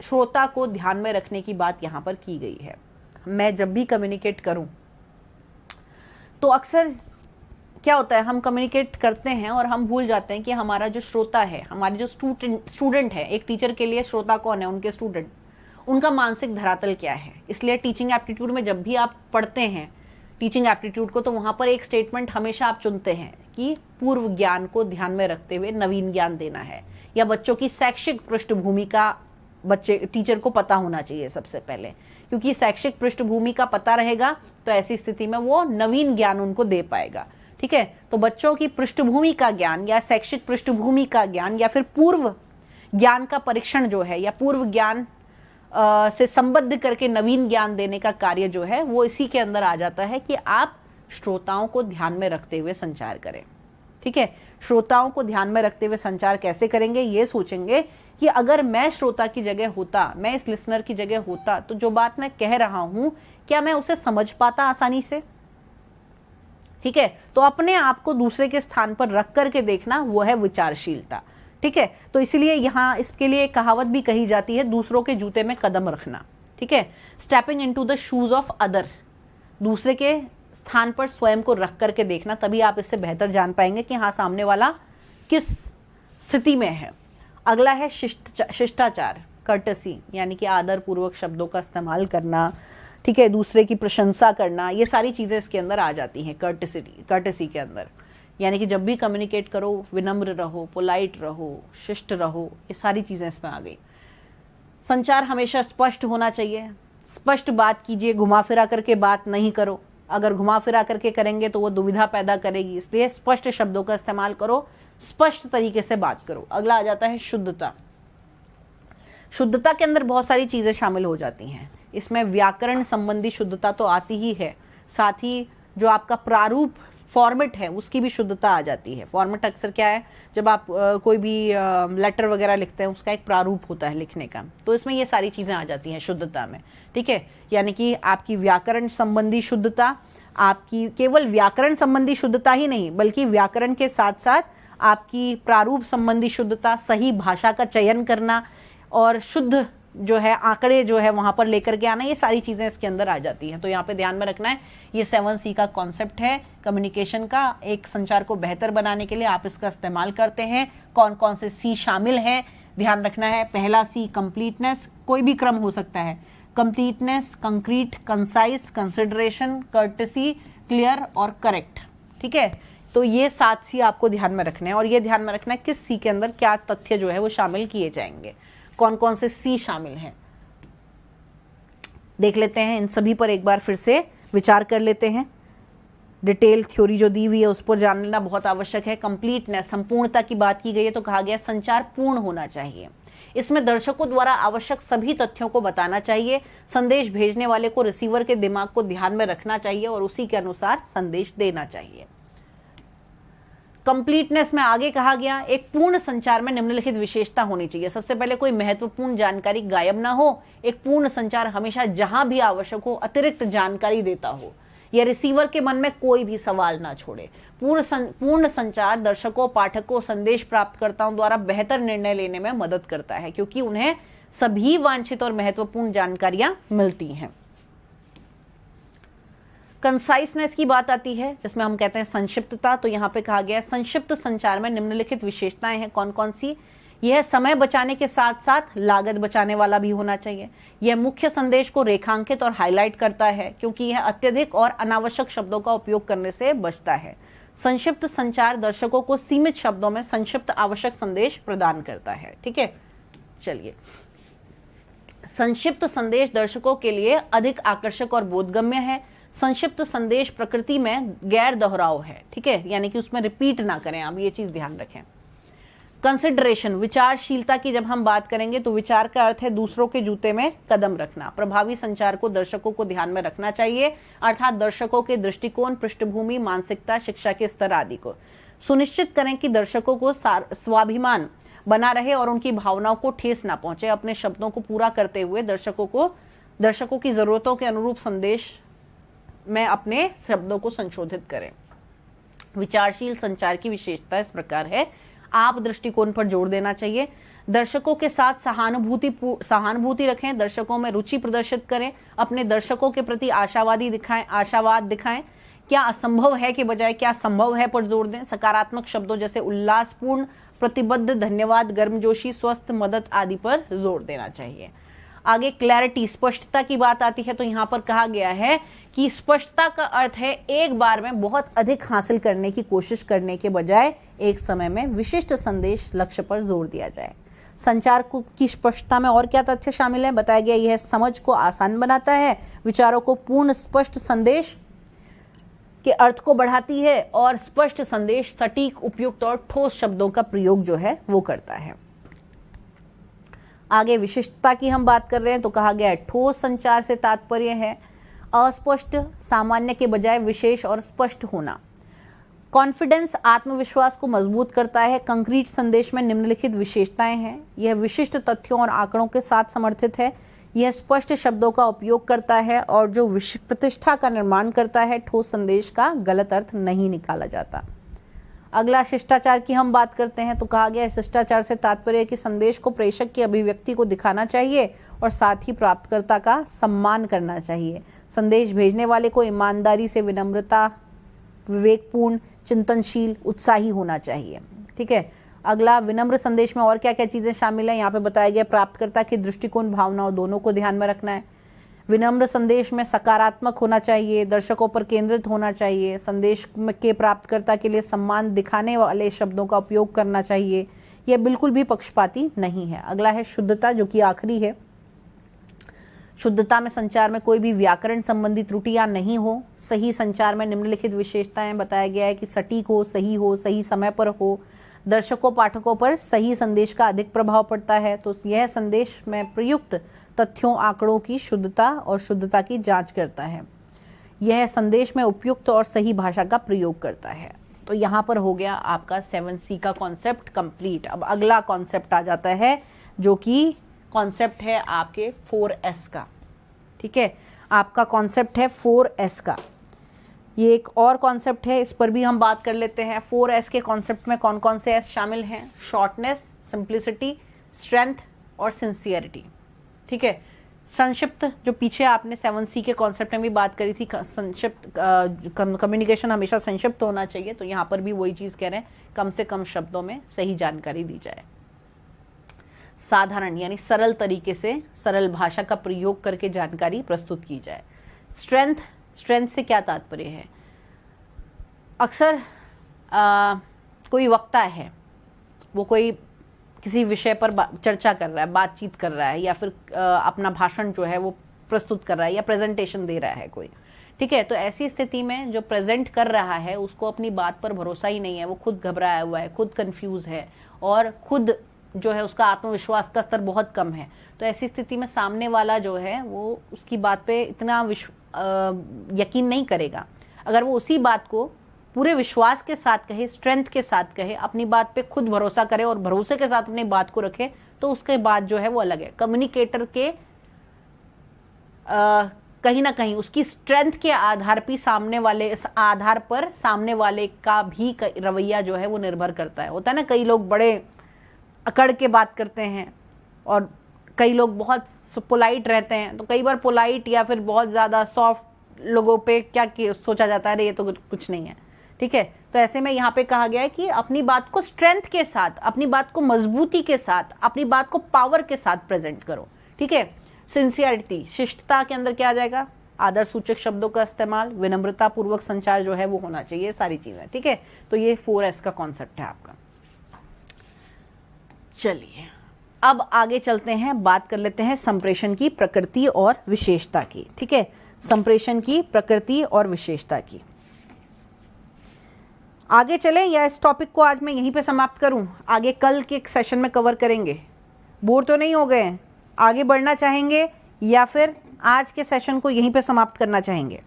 श्रोता को ध्यान में रखने की बात यहाँ पर की गई है। मैं जब भी कम्युनिकेट करूं तो अक्सर क्या होता है, हम कम्युनिकेट करते हैं और हम भूल जाते हैं कि हमारा जो श्रोता है, हमारे जो स्टूडेंट है, एक टीचर के लिए श्रोता कौन है, उनके स्टूडेंट, उनका मानसिक धरातल क्या है। इसलिए टीचिंग एप्टीट्यूड में जब भी आप पढ़ते हैं टीचिंग एप्टीट्यूड को, तो वहाँ पर एक स्टेटमेंट हमेशा आप चुनते हैं कि पूर्व ज्ञान को ध्यान में रखते हुए नवीन ज्ञान देना है, या बच्चों की शैक्षिक पृष्ठभूमि का टीचर को पता होना चाहिए सबसे पहले, क्योंकि शैक्षिक पृष्ठभूमि का पता रहेगा तो ऐसी स्थिति में वो नवीन ज्ञान उनको दे पाएगा, ठीक है। तो बच्चों की पृष्ठभूमि का ज्ञान या शैक्षिक पृष्ठभूमि का ज्ञान या फिर पूर्व ज्ञान का परीक्षण जो है, या पूर्व ज्ञान से संबद्ध करके नवीन ज्ञान देने का कार्य जो है वो इसी के अंदर आ जाता है कि आप श्रोताओं को ध्यान में रखते हुए संचार करें, ठीक है। श्रोताओं को ध्यान में रखते हुए संचार कैसे करेंगे, ये सोचेंगे कि अगर मैं श्रोता की जगह होता, मैं इस लिसनर की जगह होता, तो जो बात मैं कह रहा हूँ क्या मैं उसे समझ पाता आसानी से? ठीक है, तो अपने आप को दूसरे के स्थान पर रख करके देखना, वो है विचारशीलता। ठीक है, तो इसीलिए यहाँ इसके लिए एक कहावत भी कही जाती है, दूसरों के जूते में कदम रखना। ठीक है, stepping into the shoes of other, दूसरे के स्थान पर स्वयं को रख करके देखना, तभी आप इससे बेहतर जान पाएंगे कि हाँ सामने वाला किस स्थिति में है। अगला है शिष्टाचार, कर्टसी, यानी कि आदर पूर्वक शब्दों का इस्तेमाल करना। ठीक है, दूसरे की प्रशंसा करना, ये सारी चीज़ें इसके अंदर आ जाती हैं कर्टसी के अंदर। यानी कि जब भी कम्युनिकेट करो विनम्र रहो, पोलाइट रहो, शिष्ट रहो, ये सारी चीज़ें इसमें आ गई। संचार हमेशा स्पष्ट होना चाहिए, स्पष्ट बात कीजिए, घुमा फिरा करके बात नहीं करो। अगर घुमा फिरा करके करेंगे तो वो दुविधा पैदा करेगी, इसलिए स्पष्ट शब्दों का इस्तेमाल करो, स्पष्ट तरीके से बात करो। अगला आ जाता है शुद्धता। शुद्धता के अंदर बहुत सारी चीज़ें शामिल हो जाती हैं। इसमें व्याकरण संबंधी शुद्धता तो आती ही है, साथ ही जो आपका प्रारूप फॉर्मेट है उसकी भी शुद्धता आ जाती है। फॉर्मेट अक्सर क्या है, जब आप कोई भी लेटर वगैरह लिखते हैं उसका एक प्रारूप होता है लिखने का, तो इसमें ये सारी चीज़ें आ जाती हैं शुद्धता में। ठीक है, यानी कि आपकी व्याकरण संबंधी शुद्धता, आपकी केवल व्याकरण संबंधी शुद्धता ही नहीं बल्कि व्याकरण के साथ साथ आपकी प्रारूप संबंधी शुद्धता, सही भाषा का चयन करना और शुद्ध जो है आंकड़े जो है वहाँ पर लेकर के आना, ये सारी चीज़ें इसके अंदर आ जाती हैं। तो यहाँ पे ध्यान में रखना है, ये 7C का कॉन्सेप्ट है कम्युनिकेशन का। एक संचार को बेहतर बनाने के लिए आप इसका इस्तेमाल करते हैं। कौन कौन से C शामिल हैं ध्यान रखना है। पहला C कंप्लीटनेस, कोई भी क्रम हो सकता है, completeness, concrete, concise, consideration, courtesy, clear और करेक्ट। ठीक है, तो ये 7C आपको ध्यान में रखने हैं और ये ध्यान में रखना है किस C के अंदर क्या तथ्य जो है वो शामिल किए जाएंगे, कौन कौन से C शामिल हैं। देख लेते हैं इन सभी पर एक बार फिर से विचार कर लेते हैं। डिटेल थ्योरी जो दी हुई है उस पर जान लेना बहुत आवश्यक है। कंप्लीटनेस, संपूर्णता की बात की गई है, तो कहा गया संचार पूर्ण होना चाहिए। इसमें दर्शकों द्वारा आवश्यक सभी तथ्यों को बताना चाहिए। संदेश भेजने वाले को रिसीवर के दिमाग को ध्यान में रखना चाहिए और उसी के अनुसार संदेश देना चाहिए। कंप्लीटनेस में आगे कहा गया एक पूर्ण संचार में निम्नलिखित विशेषता होनी चाहिए। सबसे पहले कोई महत्वपूर्ण जानकारी गायब ना हो। एक पूर्ण संचार हमेशा जहां भी आवश्यक हो अतिरिक्त जानकारी देता हो। यह रिसीवर के मन में कोई भी सवाल ना छोड़े। पूर्ण संचार दर्शकों, पाठकों, संदेश प्राप्तकर्ताओं द्वारा बेहतर निर्णय लेने में मदद करता है क्योंकि उन्हें सभी वांछित और महत्वपूर्ण जानकारियां मिलती हैं। कंसाइसनेस की बात आती है जिसमें हम कहते हैं संक्षिप्तता। तो यहाँ पे कहा गया है संक्षिप्त संचार में निम्नलिखित विशेषताएं हैं। कौन कौन सी? यह समय बचाने के साथ साथ लागत बचाने वाला भी होना चाहिए। यह मुख्य संदेश को रेखांकित और हाईलाइट करता है क्योंकि यह अत्यधिक और अनावश्यक शब्दों का उपयोग करने से बचता है। संक्षिप्त संचार दर्शकों को सीमित शब्दों में संक्षिप्त आवश्यक संदेश प्रदान करता है। ठीक है, चलिए। संक्षिप्त संदेश दर्शकों के लिए अधिक आकर्षक और बोधगम्य है। संक्षिप्त संदेश प्रकृति में गैर दोहराव है। ठीक है, यानी कि उसमें रिपीट ना करें आप, ये चीज ध्यान रखें। कंसिडरेशन, विचारशीलता की जब हम बात करेंगे तो विचार का अर्थ है दूसरों के जूते में कदम रखना। प्रभावी संचार को दर्शकों को ध्यान में रखना चाहिए, अर्थात दर्शकों के दृष्टिकोण, पृष्ठभूमि, मानसिकता, शिक्षा के स्तर आदि को सुनिश्चित करें कि दर्शकों को स्वाभिमान बना रहे और उनकी भावनाओं को ठेस ना पहुंचे। अपने शब्दों को पूरा करते हुए दर्शकों की जरूरतों के अनुरूप संदेश में अपने शब्दों को संशोधित करें। विचारशील संचार की विशेषता इस प्रकार है, आप दृष्टिकोण पर जोर देना चाहिए। दर्शकों के साथ सहानुभूति रखें, दर्शकों में रुचि प्रदर्शित करें, अपने दर्शकों के प्रति आशावाद दिखाएं। क्या असंभव है के बजाय क्या संभव है पर जोर दें। सकारात्मक शब्दों जैसे उल्लासपूर्ण, प्रतिबद्ध, धन्यवाद, गर्मजोशी, स्वस्थ, मदद आदि पर जोर देना चाहिए। आगे क्लैरिटी, स्पष्टता की बात आती है तो यहाँ पर कहा गया है कि स्पष्टता का अर्थ है एक बार में बहुत अधिक हासिल करने की कोशिश करने के बजाय एक समय में विशिष्ट संदेश लक्ष्य पर जोर दिया जाए। संचार की स्पष्टता में और क्या तथ्य शामिल है बताया गया, यह समझ को आसान बनाता है, विचारों को पूर्ण स्पष्ट संदेश के अर्थ को बढ़ाती है और स्पष्ट संदेश सटीक, उपयुक्त और ठोस शब्दों का प्रयोग जो है वो करता है। आगे विशिष्टता की हम बात कर रहे हैं तो कहा गया है ठोस संचार से तात्पर्य है अस्पष्ट, सामान्य के बजाय विशेष और स्पष्ट होना। कॉन्फिडेंस, आत्मविश्वास को मजबूत करता है। कंक्रीट संदेश में निम्नलिखित विशेषताएं हैं, यह विशिष्ट तथ्यों और आंकड़ों के साथ समर्थित है। यह स्पष्ट शब्दों का उपयोग करता है और जो विश्व प्रतिष्ठा का निर्माण करता है, ठोस संदेश का गलत अर्थ नहीं निकाला जाता। अगला शिष्टाचार की हम बात करते हैं तो कहा गया है शिष्टाचार से तात्पर्य है कि संदेश को प्रेषक की अभिव्यक्ति को दिखाना चाहिए और साथ ही प्राप्तकर्ता का सम्मान करना चाहिए। संदेश भेजने वाले को ईमानदारी से, विनम्रता, विवेकपूर्ण, चिंतनशील, उत्साही होना चाहिए। ठीक है, अगला विनम्र संदेश में और क्या क्या चीज़ें शामिल हैं यहाँ पे बताया गया। प्राप्तकर्ता की दृष्टिकोण, भावनाओं दोनों को ध्यान में रखना है। विनम्र संदेश में सकारात्मक होना चाहिए, दर्शकों पर केंद्रित होना चाहिए, संदेश के प्राप्तकर्ता के लिए सम्मान दिखाने वाले शब्दों का उपयोग करना चाहिए, यह बिल्कुल भी पक्षपाती नहीं है। अगला है शुद्धता, जो कि आखिरी है। शुद्धता में संचार में कोई भी व्याकरण संबंधी त्रुटियां नहीं हो। सही संचार में निम्नलिखित विशेषताएं बताया गया है कि सटीक हो, सही समय पर हो, दर्शकों पाठकों पर सही संदेश का अधिक प्रभाव पड़ता है। तो यह संदेश में प्रयुक्त तथ्यों, आंकड़ों की शुद्धता और शुद्धता की जांच करता है। यह संदेश में उपयुक्त और सही भाषा का प्रयोग करता है। तो यहाँ पर हो गया आपका 7C का कॉन्सेप्ट कंप्लीट। अब अगला कॉन्सेप्ट आ जाता है जो कि कॉन्सेप्ट है आपके 4S का। ठीक है, आपका कॉन्सेप्ट है 4S का। ये एक और कॉन्सेप्ट है, इस पर भी हम बात कर लेते हैं। 4S के कॉन्सेप्ट में कौन कौन से S शामिल हैं? शॉर्टनेस, सिंप्लिसिटी, स्ट्रेंथ और सिंसियरिटी। ठीक है, संक्षिप्त, जो पीछे आपने 7C के कॉन्सेप्ट में भी बात करी थी, संक्षिप्त कम्युनिकेशन हमेशा संक्षिप्त होना चाहिए। तो यहाँ पर भी वही चीज़ कह रहे हैं, कम से कम शब्दों में सही जानकारी दी जाए। साधारण यानी सरल तरीके से, सरल भाषा का प्रयोग करके जानकारी प्रस्तुत की जाए। स्ट्रेंथ से क्या तात्पर्य है? अक्सर कोई वक्ता है, वो कोई किसी विषय पर चर्चा कर रहा है, बातचीत कर रहा है, या फिर अपना भाषण जो है वो प्रस्तुत कर रहा है या प्रेजेंटेशन दे रहा है कोई। ठीक है, तो ऐसी स्थिति में जो प्रेजेंट कर रहा है उसको अपनी बात पर भरोसा ही नहीं है, वो खुद घबराया हुआ है, खुद कंफ्यूज है और खुद जो है उसका आत्मविश्वास का स्तर बहुत कम है। तो ऐसी स्थिति में सामने वाला जो है वो उसकी बात पे इतना यकीन नहीं करेगा। अगर वो उसी बात को पूरे विश्वास के साथ कहे, स्ट्रेंथ के साथ कहे, अपनी बात पे खुद भरोसा करे और भरोसे के साथ अपनी बात को रखे, तो उसके बाद जो है वो अलग है। कम्युनिकेटर के कहीं ना कहीं उसकी स्ट्रेंथ के आधार पर सामने वाले का भी रवैया जो है वो निर्भर करता है। होता है ना, कई लोग बड़े अकड़ के बात करते हैं और कई लोग बहुत पोलाइट रहते हैं। तो कई बार पोलाइट या फिर बहुत ज़्यादा सॉफ्ट लोगों पे क्या सोचा जाता है, अरे ये तो कुछ नहीं है। ठीक है, तो ऐसे में यहाँ पे कहा गया है कि अपनी बात को स्ट्रेंथ के साथ, अपनी बात को मजबूती के साथ, अपनी बात को पावर के साथ प्रेजेंट करो। ठीक है, सिंसियरिटी, शिष्टता के अंदर क्या आ जाएगा? आदर सूचक शब्दों का इस्तेमाल, विनम्रता पूर्वक संचार जो है वो होना चाहिए, सारी चीज़ें। ठीक है, तो ये 4S का कॉन्सेप्ट है आपका। चलिए अब आगे चलते हैं, बात कर लेते हैं संप्रेषण की प्रकृति और विशेषता की। ठीक है, संप्रेषण की प्रकृति और विशेषता की। आगे चलें या इस टॉपिक को आज मैं यहीं पे समाप्त करूं? आगे कल के सेशन में कवर करेंगे। बोर तो नहीं हो गए? आगे बढ़ना चाहेंगे या फिर आज के सेशन को यहीं पे समाप्त करना चाहेंगे?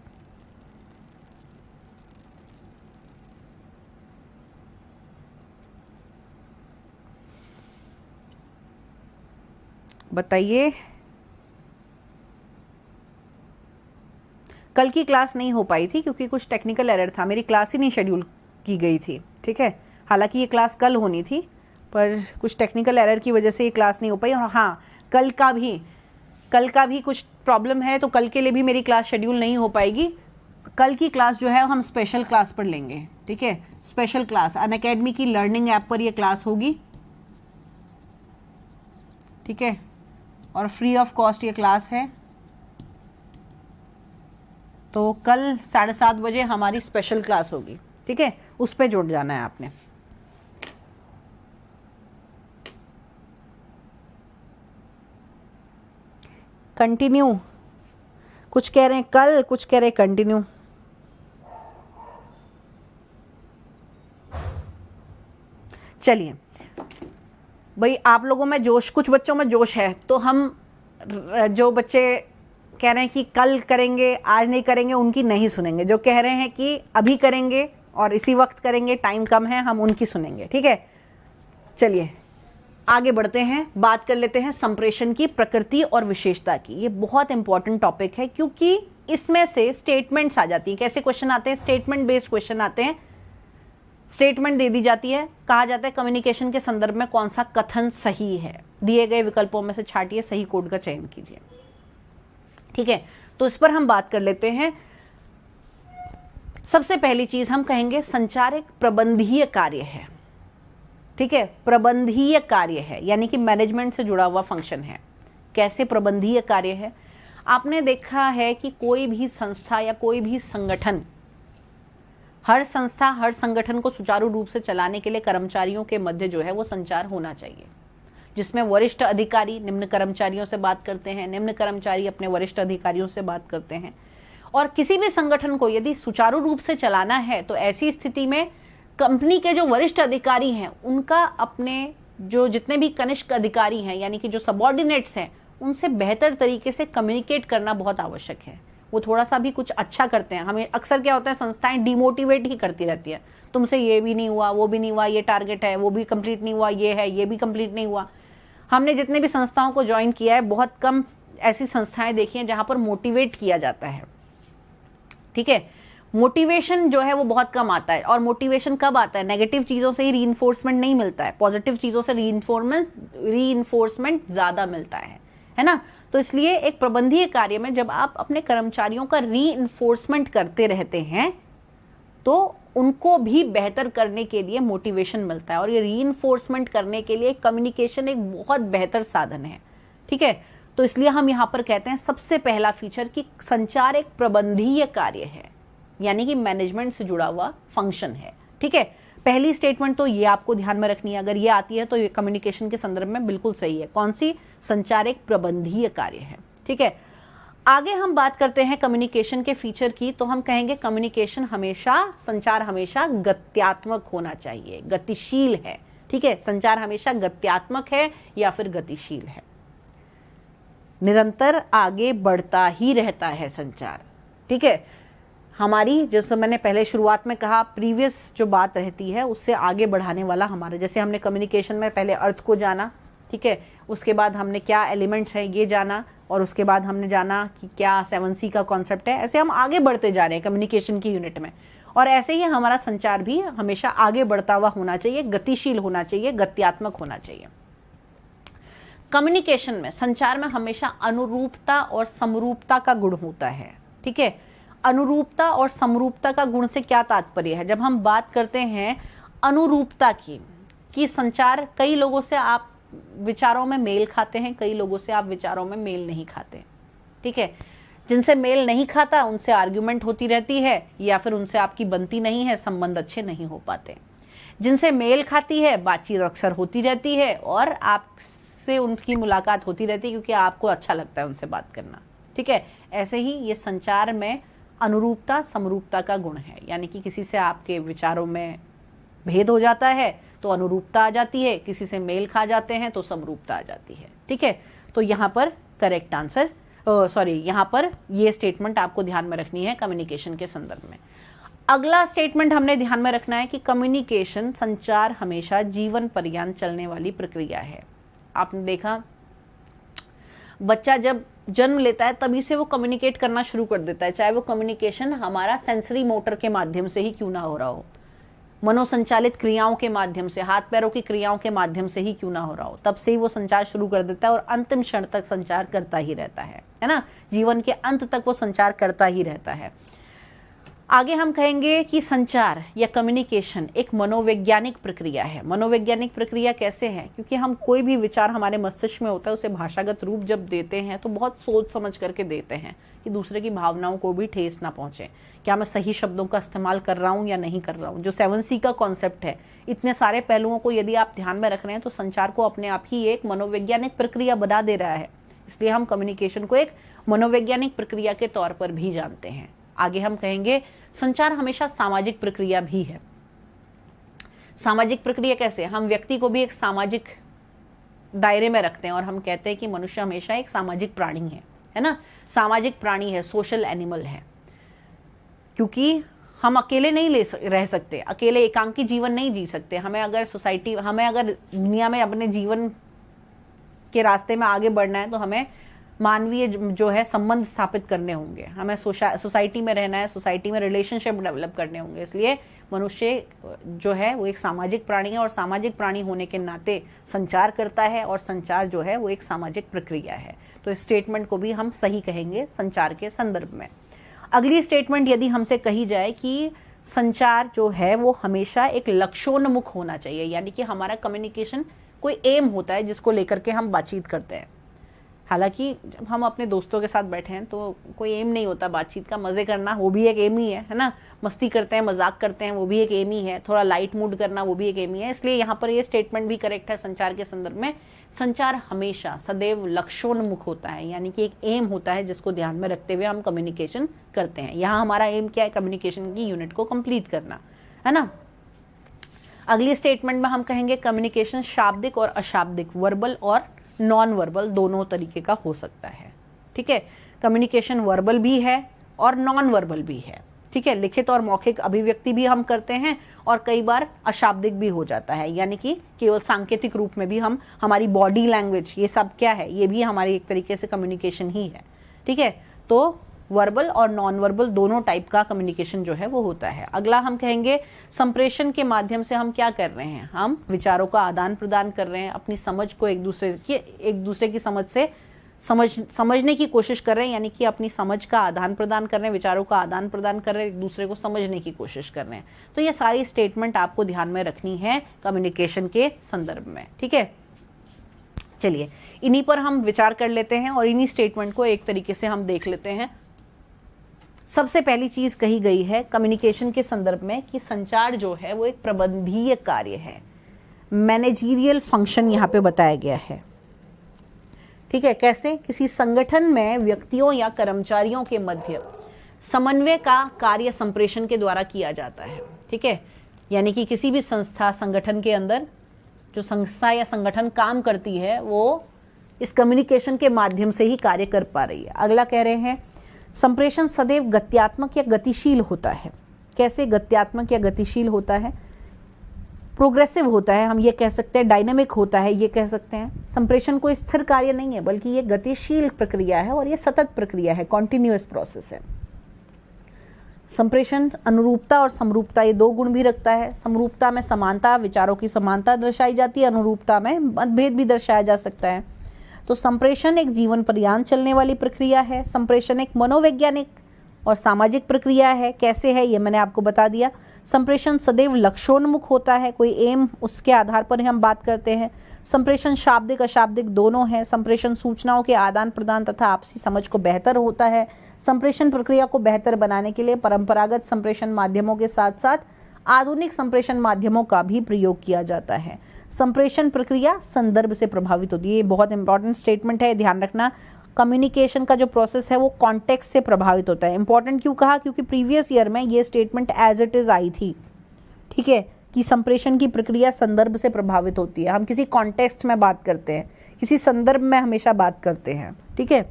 बताइए। कल की क्लास नहीं हो पाई थी क्योंकि कुछ टेक्निकल एरर था, मेरी क्लास ही नहीं शेड्यूल की गई थी। ठीक है, हालांकि ये क्लास कल होनी थी पर कुछ टेक्निकल एरर की वजह से ये क्लास नहीं हो पाई। और हाँ, कल का भी कुछ प्रॉब्लम है, तो कल के लिए भी मेरी क्लास शेड्यूल नहीं हो पाएगी। कल की क्लास जो है हम स्पेशल क्लास पर लेंगे। ठीक है, स्पेशल क्लास अनअकैडमी की लर्निंग ऐप पर ये क्लास होगी। ठीक है, और फ्री ऑफ कॉस्ट ये क्लास है। तो कल 7:30 बजे हमारी स्पेशल क्लास होगी। ठीक है, उस पर जुड़ जाना है आपने। कंटिन्यू, कुछ कह रहे हैं कल, कुछ कह रहे हैं कंटिन्यू। चलिए भाई, आप लोगों में जोश, कुछ बच्चों में जोश है, तो हम जो बच्चे कह रहे हैं कि कल करेंगे, आज नहीं करेंगे, उनकी नहीं सुनेंगे। जो कह रहे हैं कि अभी करेंगे और इसी वक्त करेंगे, टाइम कम है, हम उनकी सुनेंगे। ठीक है, चलिए आगे बढ़ते हैं, बात कर लेते हैं संप्रेषण की प्रकृति और विशेषता की। ये बहुत इंपॉर्टेंट टॉपिक है क्योंकि इसमें से स्टेटमेंट्स आ जाती हैं। कैसे क्वेश्चन आते हैं? स्टेटमेंट बेस्ड क्वेश्चन आते हैं। स्टेटमेंट दे दी जाती है, कहा जाता है कम्युनिकेशन के संदर्भ में कौन सा कथन सही है, दिए गए विकल्पों में से छाटिए, सही कोड का चयन कीजिए। ठीक है, तो इस पर हम बात कर लेते हैं। सबसे पहली चीज हम कहेंगे संचार एक प्रबंधीय कार्य है। ठीक है, प्रबंधीय कार्य है, यानी कि मैनेजमेंट से जुड़ा हुआ फंक्शन है। कैसे प्रबंधीय कार्य है? आपने देखा है कि कोई भी संस्था या कोई भी संगठन, हर संस्था हर संगठन को सुचारू रूप से चलाने के लिए कर्मचारियों के मध्य जो है वो संचार होना चाहिए, जिसमें वरिष्ठ अधिकारी निम्न कर्मचारियों से बात करते हैं, निम्न कर्मचारी अपने वरिष्ठ अधिकारियों से बात करते हैं। और किसी भी संगठन को यदि सुचारू रूप से चलाना है तो ऐसी स्थिति में कंपनी के जो वरिष्ठ अधिकारी हैं उनका अपने जो जितने भी कनिष्ठ अधिकारी हैं यानी कि जो सबऑर्डिनेट्स हैं उनसे बेहतर तरीके से कम्युनिकेट करना बहुत आवश्यक है। वो थोड़ा सा भी कुछ अच्छा करते हैं, हमें अक्सर क्या होता है संस्थाएं डिमोटिवेट ही करती रहती है, तुमसे ये भी नहीं हुआ, वो भी नहीं हुआ, ये टारगेट है, वो भी कंप्लीट नहीं हुआ, ये है, ये भी कंप्लीट नहीं हुआ। हमने जितने भी संस्थाओं को ज्वाइन किया है बहुत कम ऐसी संस्थाएं देखी हैं जहां पर मोटिवेट किया जाता है। ठीक है, मोटिवेशन जो है वो बहुत कम आता है। और मोटिवेशन कब आता है? नेगेटिव चीज़ों से ही रीइंफोर्समेंट नहीं मिलता है, पॉजिटिव चीज़ों से रीइंफोर्समेंट ज़्यादा मिलता है ना। तो इसलिए एक प्रबंधीय कार्य में जब आप अपने कर्मचारियों का रीइंफोर्समेंट करते रहते हैं तो उनको भी बेहतर करने के लिए मोटिवेशन मिलता है। और ये रीइंफोर्समेंट करने के लिए कम्युनिकेशन एक बहुत बेहतर साधन है। ठीक है, तो इसलिए हम यहाँ पर कहते हैं सबसे पहला फीचर कि संचार एक प्रबंधीय कार्य है, यानी कि मैनेजमेंट से जुड़ा हुआ फंक्शन है। ठीक है, पहली स्टेटमेंट तो ये आपको ध्यान में रखनी है, अगर ये आती है तो ये कम्युनिकेशन के संदर्भ में बिल्कुल सही है। कौन सी? संचार एक प्रबंधीय कार्य है। ठीक है, आगे हम बात करते हैं कम्युनिकेशन के फीचर की, तो हम कहेंगे कम्युनिकेशन हमेशा, संचार हमेशा गत्यात्मक होना चाहिए, गतिशील है। ठीक है, संचार हमेशा गत्यात्मक है या फिर गतिशील है, निरंतर आगे बढ़ता ही रहता है संचार। ठीक है, हमारी जैसे मैंने पहले शुरुआत में कहा प्रीवियस जो बात रहती है उससे आगे बढ़ाने वाला हमारा, जैसे हमने कम्युनिकेशन में पहले अर्थ को जाना, ठीक है, उसके बाद हमने क्या एलिमेंट्स हैं ये जाना, और उसके बाद हमने जाना कि क्या 7C का कॉन्सेप्ट है। ऐसे हम आगे बढ़ते जा रहे हैं कम्युनिकेशन की यूनिट में। और ऐसे ही हमारा संचार भी हमेशा आगे बढ़ता हुआ होना चाहिए, गतिशील होना चाहिए, गत्यात्मक होना चाहिए। कम्युनिकेशन में, संचार में हमेशा अनुरूपता और समरूपता का गुण होता है। ठीक है, अनुरूपता और समरूपता का गुण से क्या तात्पर्य है? जब हम बात करते हैं अनुरूपता की, कि संचार कई लोगों से आप विचारों में मेल खाते हैं, कई लोगों से आप विचारों में मेल नहीं खाते। ठीक है, जिनसे मेल नहीं खाता उनसे आर्ग्यूमेंट होती रहती है या फिर उनसे आपकी बनती नहीं है, संबंध अच्छे नहीं हो पाते। जिनसे मेल खाती है बातचीत अक्सर होती रहती है और आपसे उनकी मुलाकात होती रहती है क्योंकि आपको अच्छा लगता है उनसे बात करना। ठीक है, ऐसे ही ये संचार में अनुरूपता समरूपता का गुण है, यानी कि किसी से आपके विचारों में भेद हो जाता है तो अनुरूपता आ जाती है, किसी से मेल खा जाते हैं तो समरूपता आ जाती है। ठीक है, तो यहाँ पर करेक्ट आंसर यहाँ पर ये स्टेटमेंट आपको ध्यान में रखनी है कम्युनिकेशन के संदर्भ में। अगला स्टेटमेंट हमने ध्यान में रखना है कि कम्युनिकेशन, संचार हमेशा जीवन पर्यंत चलने वाली प्रक्रिया है। आपने देखा बच्चा जब जन्म लेता है तभी से वो कम्युनिकेट करना शुरू कर देता है, चाहे वो कम्युनिकेशन हमारा सेंसरी मोटर के माध्यम से ही क्यों ना हो रहा हो, मनोसंचालित क्रियाओं के माध्यम से, हाथ पैरों की क्रियाओं के माध्यम से ही क्यों ना हो रहा हो, तब से ही वो संचार शुरू कर देता है और अंतिम क्षण तक संचार करता ही रहता है ना। जीवन के अंत तक वो संचार करता ही रहता है। आगे हम कहेंगे कि संचार या कम्युनिकेशन एक मनोवैज्ञानिक प्रक्रिया है। मनोवैज्ञानिक प्रक्रिया कैसे है? क्योंकि हम कोई भी विचार हमारे मस्तिष्क में होता है उसे भाषागत रूप जब देते हैं तो बहुत सोच समझ करके देते हैं कि दूसरे की भावनाओं को भी ठेस ना पहुंचे। क्या मैं सही शब्दों का इस्तेमाल कर रहा हूँ या नहीं कर रहा हूँ? जो 7C का कॉन्सेप्ट है, इतने सारे पहलुओं को यदि आप ध्यान में रख रहे हैं तो संचार को अपने आप ही एक मनोवैज्ञानिक प्रक्रिया बना दे रहा है। इसलिए हम कम्युनिकेशन को एक मनोवैज्ञानिक प्रक्रिया के तौर पर भी जानते हैं। आगे हम कहेंगे संचार हमेशा सामाजिक प्रक्रिया भी है। सामाजिक प्रक्रिया कैसे? हम व्यक्ति को भी एक सामाजिक दायरे में रखते हैं और हम कहते हैं कि मनुष्य हमेशा एक सामाजिक प्राणी है ना। सामाजिक प्राणी है, सोशल एनिमल है, क्योंकि हम अकेले नहीं रह सकते, अकेले एकांकी जीवन नहीं जी सकते। हमें अगर दुनिया में अपने जीवन के रास्ते में आगे बढ़ना है तो हमें मानवीय जो है संबंध स्थापित करने होंगे, हमें सोसाइटी में रहना है, सोसाइटी में रिलेशनशिप डेवलप करने होंगे। इसलिए मनुष्य जो है वो एक सामाजिक प्राणी है और सामाजिक प्राणी होने के नाते संचार करता है और संचार जो है वो एक सामाजिक प्रक्रिया है। तो इस स्टेटमेंट को भी हम सही कहेंगे संचार के संदर्भ में। अगली स्टेटमेंट यदि हमसे कही जाए कि संचार जो है वो हमेशा एक लक्ष्योन्मुख होना चाहिए, यानी कि हमारा कम्युनिकेशन कोई एम होता है जिसको लेकर के हम बातचीत करते हैं। हालांकि जब हम अपने दोस्तों के साथ बैठे हैं तो कोई एम नहीं होता बातचीत का, मज़े करना वो भी एक एम ही है ना, मस्ती करते हैं, मजाक करते हैं, वो भी एक एम ही है, थोड़ा लाइट मूड करना वो भी एक एम ही है। इसलिए यहाँ पर ये स्टेटमेंट भी करेक्ट है संचार के संदर्भ में। संचार हमेशा सदैव लक्ष्योन्मुख होता है, यानी कि एक एम होता है जिसको ध्यान में रखते हुए हम कम्युनिकेशन करते हैं। यहाँ हमारा एम क्या है? कम्युनिकेशन की यूनिट को कंप्लीट करना, है ना। अगली स्टेटमेंट में हम कहेंगे कम्युनिकेशन शाब्दिक और अशाब्दिक, वर्बल और नॉन वर्बल दोनों तरीके का हो सकता है। ठीक है, कम्युनिकेशन वर्बल भी है और नॉन वर्बल भी है। ठीक है, लिखित और मौखिक अभिव्यक्ति भी हम करते हैं और कई बार अशाब्दिक भी हो जाता है, यानी कि केवल सांकेतिक रूप में भी हम, हमारी बॉडी लैंग्वेज, ये सब क्या है, ये भी हमारी एक तरीके से कम्युनिकेशन ही है। ठीक है, तो वर्बल और नॉन वर्बल दोनों टाइप का कम्युनिकेशन जो है वो होता है। अगला हम कहेंगे संप्रेषण के माध्यम से हम क्या कर रहे हैं? हम विचारों का आदान प्रदान कर रहे हैं, अपनी समझ को एक दूसरे की समझ से समझने की कोशिश कर रहे हैं, यानी कि अपनी समझ का आदान प्रदान कर रहे हैं, विचारों का आदान प्रदान कर रहे हैं, एक दूसरे को समझने की कोशिश कर रहे हैं। तो ये सारी स्टेटमेंट आपको ध्यान में रखनी है कम्युनिकेशन के संदर्भ में। ठीक है, चलिए इन्हीं पर हम विचार कर लेते हैं और इन्हीं स्टेटमेंट को एक तरीके से हम देख लेते हैं। सबसे पहली चीज कही गई है कम्युनिकेशन के संदर्भ में कि संचार जो है वो एक प्रबंधीय कार्य है, मैनेजरियल फंक्शन यहाँ पे बताया गया है। ठीक है, कैसे? किसी संगठन में व्यक्तियों या कर्मचारियों के मध्य समन्वय का कार्य संप्रेषण के द्वारा किया जाता है। ठीक है, यानी कि किसी भी संस्था संगठन के अंदर जो संस्था या संगठन काम करती है वो इस कम्युनिकेशन के माध्यम से ही कार्य कर पा रही है। अगला कह रहे हैं संप्रेषण सदैव गत्यात्मक या गतिशील होता है। कैसे गत्यात्मक या गतिशील होता है? प्रोग्रेसिव होता है, हम ये कह सकते हैं, डायनामिक होता है ये कह सकते हैं। संप्रेषण कोई स्थिर कार्य नहीं है बल्कि ये गतिशील प्रक्रिया है और ये सतत प्रक्रिया है, कॉन्टिन्यूअस प्रोसेस है। संप्रेषण अनुरूपता और समरूपता ये दो गुण भी रखता है। समरूपता में समानता, विचारों की समानता दर्शाई जाती है, अनुरूपता में मतभेद भी दर्शाया जा सकता है। तो संप्रेषण एक जीवन पर्यंत चलने वाली प्रक्रिया है। संप्रेषण एक मनोवैज्ञानिक और सामाजिक प्रक्रिया है। कैसे है ये मैंने आपको बता दिया। संप्रेषण सदैव लक्ष्योन्मुख होता है, कोई एम उसके आधार पर ही हम बात करते हैं। संप्रेषण शाब्दिक अशाब्दिक दोनों है। संप्रेषण सूचनाओं के आदान प्रदान तथा आपसी समझ को बेहतर होता है। संप्रेषण प्रक्रिया को बेहतर बनाने के लिए परंपरागत संप्रेषण माध्यमों के साथ साथ आधुनिक संप्रेषण माध्यमों का भी प्रयोग किया जाता है। संप्रेषण प्रक्रिया संदर्भ से प्रभावित होती है। ये बहुत इंपॉर्टेंट स्टेटमेंट है, ध्यान रखना। कम्युनिकेशन का जो प्रोसेस है वो कॉन्टेक्स्ट से प्रभावित होता है। इंपॉर्टेंट क्यों कहा? क्योंकि प्रीवियस ईयर में ये स्टेटमेंट एज इट इज आई थी। ठीक है, कि संप्रेषण की प्रक्रिया संदर्भ से प्रभावित होती है। हम किसी कॉन्टेक्स्ट में बात करते हैं, किसी संदर्भ में हमेशा बात करते हैं। ठीक है,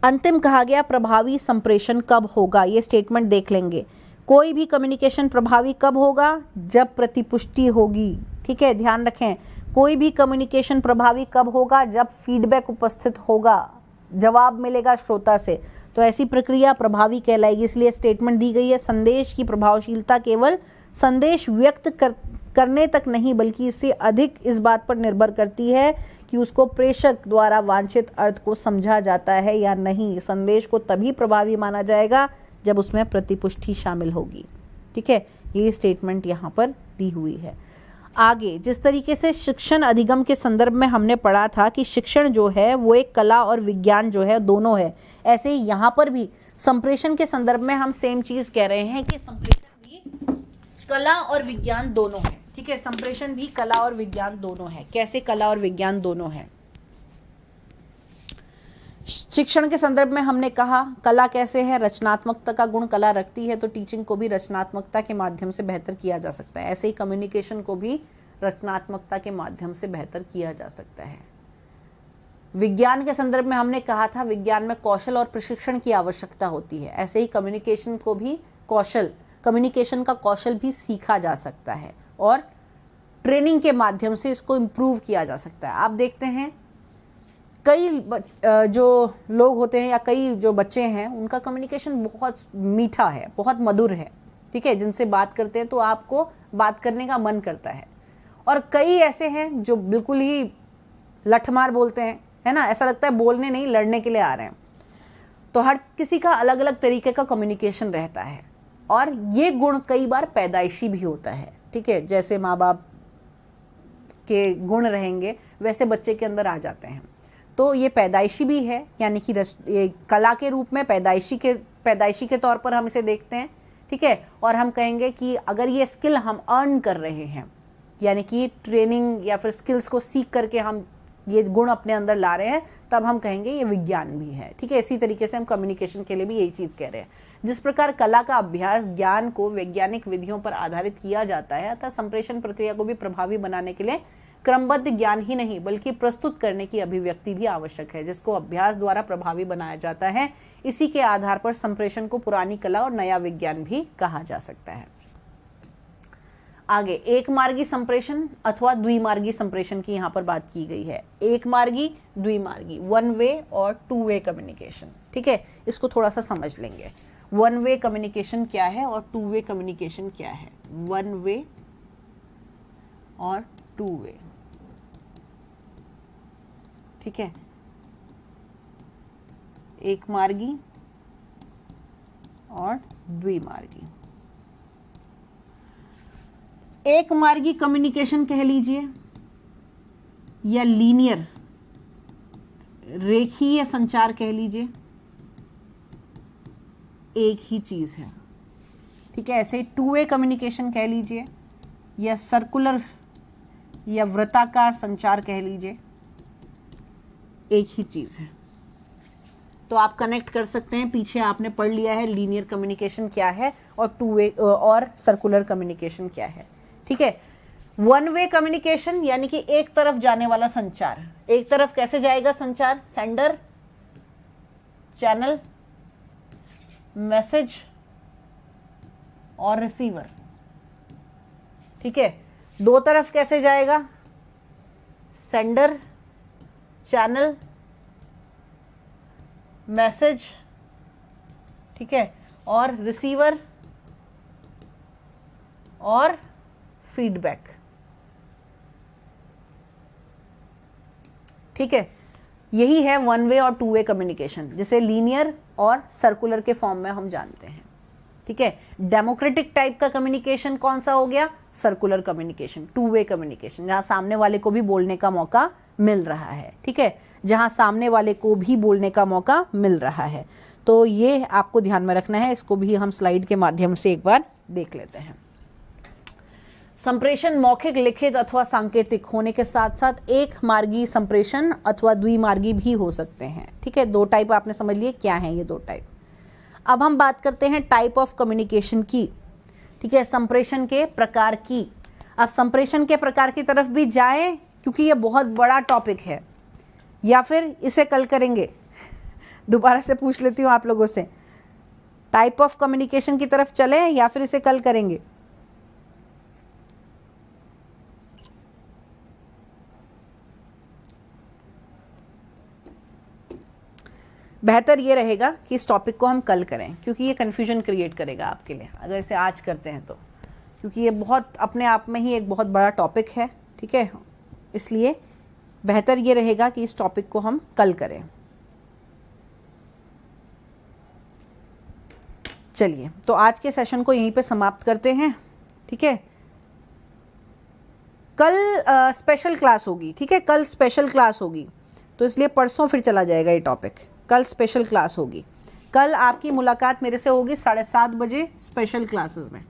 अंतिम कहा गया प्रभावी संप्रेषण कब होगा, ये स्टेटमेंट देख लेंगे। कोई भी कम्युनिकेशन प्रभावी कब होगा? जब प्रतिपुष्टि होगी। ठीक है, ध्यान रखें, कोई भी कम्युनिकेशन प्रभावी कब होगा? जब फीडबैक उपस्थित होगा, जवाब मिलेगा श्रोता से, तो ऐसी प्रक्रिया प्रभावी कहलाएगी। इसलिए स्टेटमेंट दी गई है संदेश की प्रभावशीलता केवल संदेश व्यक्त करने तक नहीं बल्कि इससे अधिक इस बात पर निर्भर करती है कि उसको प्रेषक द्वारा वांछित अर्थ को समझा जाता है या नहीं। संदेश को तभी प्रभावी माना जाएगा जब उसमें प्रतिपुष्टि शामिल होगी। ठीक है, ये स्टेटमेंट यहाँ पर दी हुई है। आगे जिस तरीके से शिक्षण अधिगम के संदर्भ में हमने पढ़ा था कि शिक्षण जो है वो एक कला और विज्ञान जो है दोनों है, ऐसे ही यहाँ पर भी संप्रेषण के संदर्भ में हम सेम चीज़ कह रहे हैं कि संप्रेषण भी कला और विज्ञान दोनों है। ठीक है, संप्रेषण भी कला और विज्ञान दोनों है। कैसे कला और विज्ञान दोनों है? शिक्षण के संदर्भ में हमने कहा कला कैसे है, रचनात्मकता का गुण कला रखती है, तो टीचिंग को भी रचनात्मकता के माध्यम से बेहतर किया जा सकता है। ऐसे ही कम्युनिकेशन को भी रचनात्मकता के माध्यम से बेहतर किया जा सकता है। विज्ञान के संदर्भ में हमने कहा था विज्ञान में कौशल और प्रशिक्षण की आवश्यकता होती है। ऐसे ही कम्युनिकेशन को भी कौशल, कम्युनिकेशन का कौशल भी सीखा जा सकता है और ट्रेनिंग के माध्यम से इसको इम्प्रूव किया जा सकता है। आप देखते हैं कई जो लोग होते हैं या कई जो बच्चे हैं उनका कम्युनिकेशन बहुत मीठा है, बहुत मधुर है, ठीक है, जिनसे बात करते हैं तो आपको बात करने का मन करता है। और कई ऐसे हैं जो बिल्कुल ही लठमार बोलते हैं, है ना, ऐसा लगता है बोलने नहीं लड़ने के लिए आ रहे हैं। तो हर किसी का अलग अलग तरीके का कम्युनिकेशन रहता है और ये गुण कई बार पैदाइशी भी होता है, ठीक है, जैसे माँ बाप के गुण रहेंगे वैसे बच्चे के अंदर आ जाते हैं। तो ये पैदाइशी भी है, यानी कि ये कला के रूप में पैदाइशी के तौर पर हम इसे देखते हैं, ठीक है। और हम कहेंगे कि अगर ये स्किल हम अर्न कर रहे हैं, यानी कि ट्रेनिंग या फिर स्किल्स को सीख करके हम ये गुण अपने अंदर ला रहे हैं, तब हम कहेंगे ये विज्ञान भी है, ठीक है। इसी तरीके से हम कम्युनिकेशन के लिए भी यही चीज़ कह रहे हैं। जिस प्रकार कला का अभ्यास ज्ञान को वैज्ञानिक विधियों पर आधारित किया जाता है, अतः संप्रेषण प्रक्रिया को भी प्रभावी बनाने के लिए क्रमबद्ध ज्ञान ही नहीं बल्कि प्रस्तुत करने की अभिव्यक्ति भी आवश्यक है, जिसको अभ्यास द्वारा प्रभावी बनाया जाता है। इसी के आधार पर संप्रेषण को पुरानी कला और नया विज्ञान भी कहा जा सकता है। आगे एक मार्गी संप्रेषण अथवा द्विमार्गी संप्रेषण की यहाँ पर बात की गई है। एक मार्गी, द्विमार्गी, वन वे और टू वे कम्युनिकेशन, ठीक है। इसको थोड़ा सा समझ लेंगे। वन वे कम्युनिकेशन क्या है और टू वे कम्युनिकेशन क्या है। वन वे और टू वे, ठीक है। एक मार्गी और द्विमार्गी। एक मार्गी कम्युनिकेशन कह लीजिए या लीनियर रेखीय संचार कह लीजिए, एक ही चीज है, ठीक है। ऐसे टू वे कम्युनिकेशन कह लीजिए या सर्कुलर या वृत्ताकार संचार कह लीजिए, एक ही चीज है। तो आप कनेक्ट कर सकते हैं, पीछे आपने पढ़ लिया है लीनियर कम्युनिकेशन क्या है और टू वे और सर्कुलर कम्युनिकेशन क्या है, ठीक है। वन वे कम्युनिकेशन यानी कि एक तरफ जाने वाला संचार। एक तरफ कैसे जाएगा संचार? सेंडर, चैनल, मैसेज और रिसीवर, ठीक है। दो तरफ कैसे जाएगा? सेंडर, चैनल, मैसेज, ठीक है, और रिसीवर और फीडबैक, ठीक है। यही है वन वे और टू वे कम्युनिकेशन, जिसे लीनियर और सर्कुलर के फॉर्म में हम जानते हैं, ठीक है। डेमोक्रेटिक टाइप का कम्युनिकेशन कौन सा हो गया? Circular communication, two way communication, जहां सामने वाले को भी बोलने का मौका मिल रहा है, ठीक है, जहां सामने वाले को भी बोलने का मौका मिल रहा है। तो ये आपको ध्यान में रखना है, इसको भी हम स्लाइड के माध्यम से एक बार देख लेते हैं। संप्रेषण मौखिक, लिखित अथवा सांकेतिक होने के साथ साथ एक मार्गी संप्रेषण अथवा द्विमार्गी भी हो सकते हैं, ठीक है। दो टाइप आपने समझ लिए क्या है ये दो टाइप। अब हम बात करते हैं टाइप ऑफ कम्युनिकेशन की, ठीक है, संप्रेषण के प्रकार की। अब संप्रेषण के प्रकार की तरफ भी जाएं क्योंकि ये बहुत बड़ा टॉपिक है, या फिर इसे कल करेंगे? दोबारा से पूछ लेती हूँ आप लोगों से, टाइप ऑफ कम्युनिकेशन की तरफ चलें या फिर इसे कल करेंगे? बेहतर ये रहेगा कि इस टॉपिक को हम कल करें, क्योंकि ये कन्फ्यूजन क्रिएट करेगा आपके लिए अगर इसे आज करते हैं तो, क्योंकि ये बहुत अपने आप में ही एक बहुत बड़ा टॉपिक है, ठीक है। इसलिए बेहतर ये रहेगा कि इस टॉपिक को हम कल करें। चलिए, तो आज के सेशन को यहीं पे समाप्त करते हैं, ठीक है। कल स्पेशल क्लास होगी, ठीक है, कल स्पेशल क्लास होगी, तो इसलिए परसों फिर चला जाएगा ये टॉपिक। कल स्पेशल क्लास होगी। कल आपकी मुलाकात मेरे से होगी 7:30 बजे स्पेशल क्लासेस में,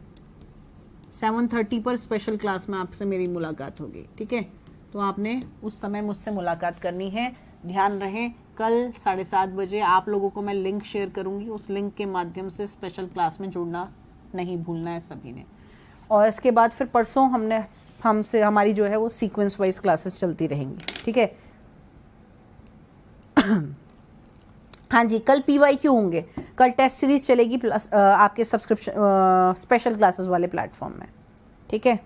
7:30 पर स्पेशल क्लास में आपसे मेरी मुलाकात होगी, ठीक है। तो आपने उस समय मुझसे मुलाकात करनी है। ध्यान रहे, कल 7:30 बजे आप लोगों को मैं लिंक शेयर करूंगी, उस लिंक के माध्यम से स्पेशल क्लास में जुड़ना नहीं भूलना है सभी ने। और इसके बाद फिर परसों हमसे हमारी जो है वो सीक्वेंस वाइज क्लासेस चलती रहेंगी, ठीक है। हाँ जी, कल PYQ होंगे, कल टेस्ट सीरीज चलेगी प्लस आपके सब्सक्रिप्शन स्पेशल क्लासेस वाले प्लेटफॉर्म में, ठीक है।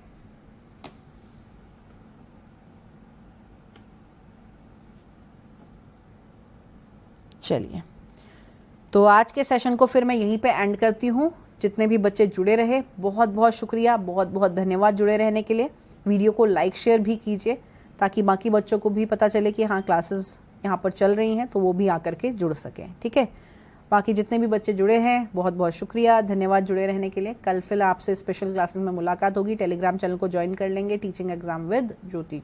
चलिए, तो आज के सेशन को फिर मैं यहीं पे एंड करती हूँ। जितने भी बच्चे जुड़े रहे, बहुत बहुत शुक्रिया, बहुत बहुत धन्यवाद जुड़े रहने के लिए। वीडियो को लाइक शेयर भी कीजिए ताकि बाकी बच्चों को भी पता चले कि हाँ क्लासेस यहाँ पर चल रही हैं, तो वो भी आकर के जुड़ सकें, ठीक है। बाकी जितने भी बच्चे जुड़े हैं, बहुत बहुत शुक्रिया, धन्यवाद जुड़े रहने के लिए। कल फिर आपसे स्पेशल क्लासेस में मुलाकात होगी। टेलीग्राम चैनल को ज्वाइन कर लेंगे, टीचिंग एग्जाम विद ज्योति।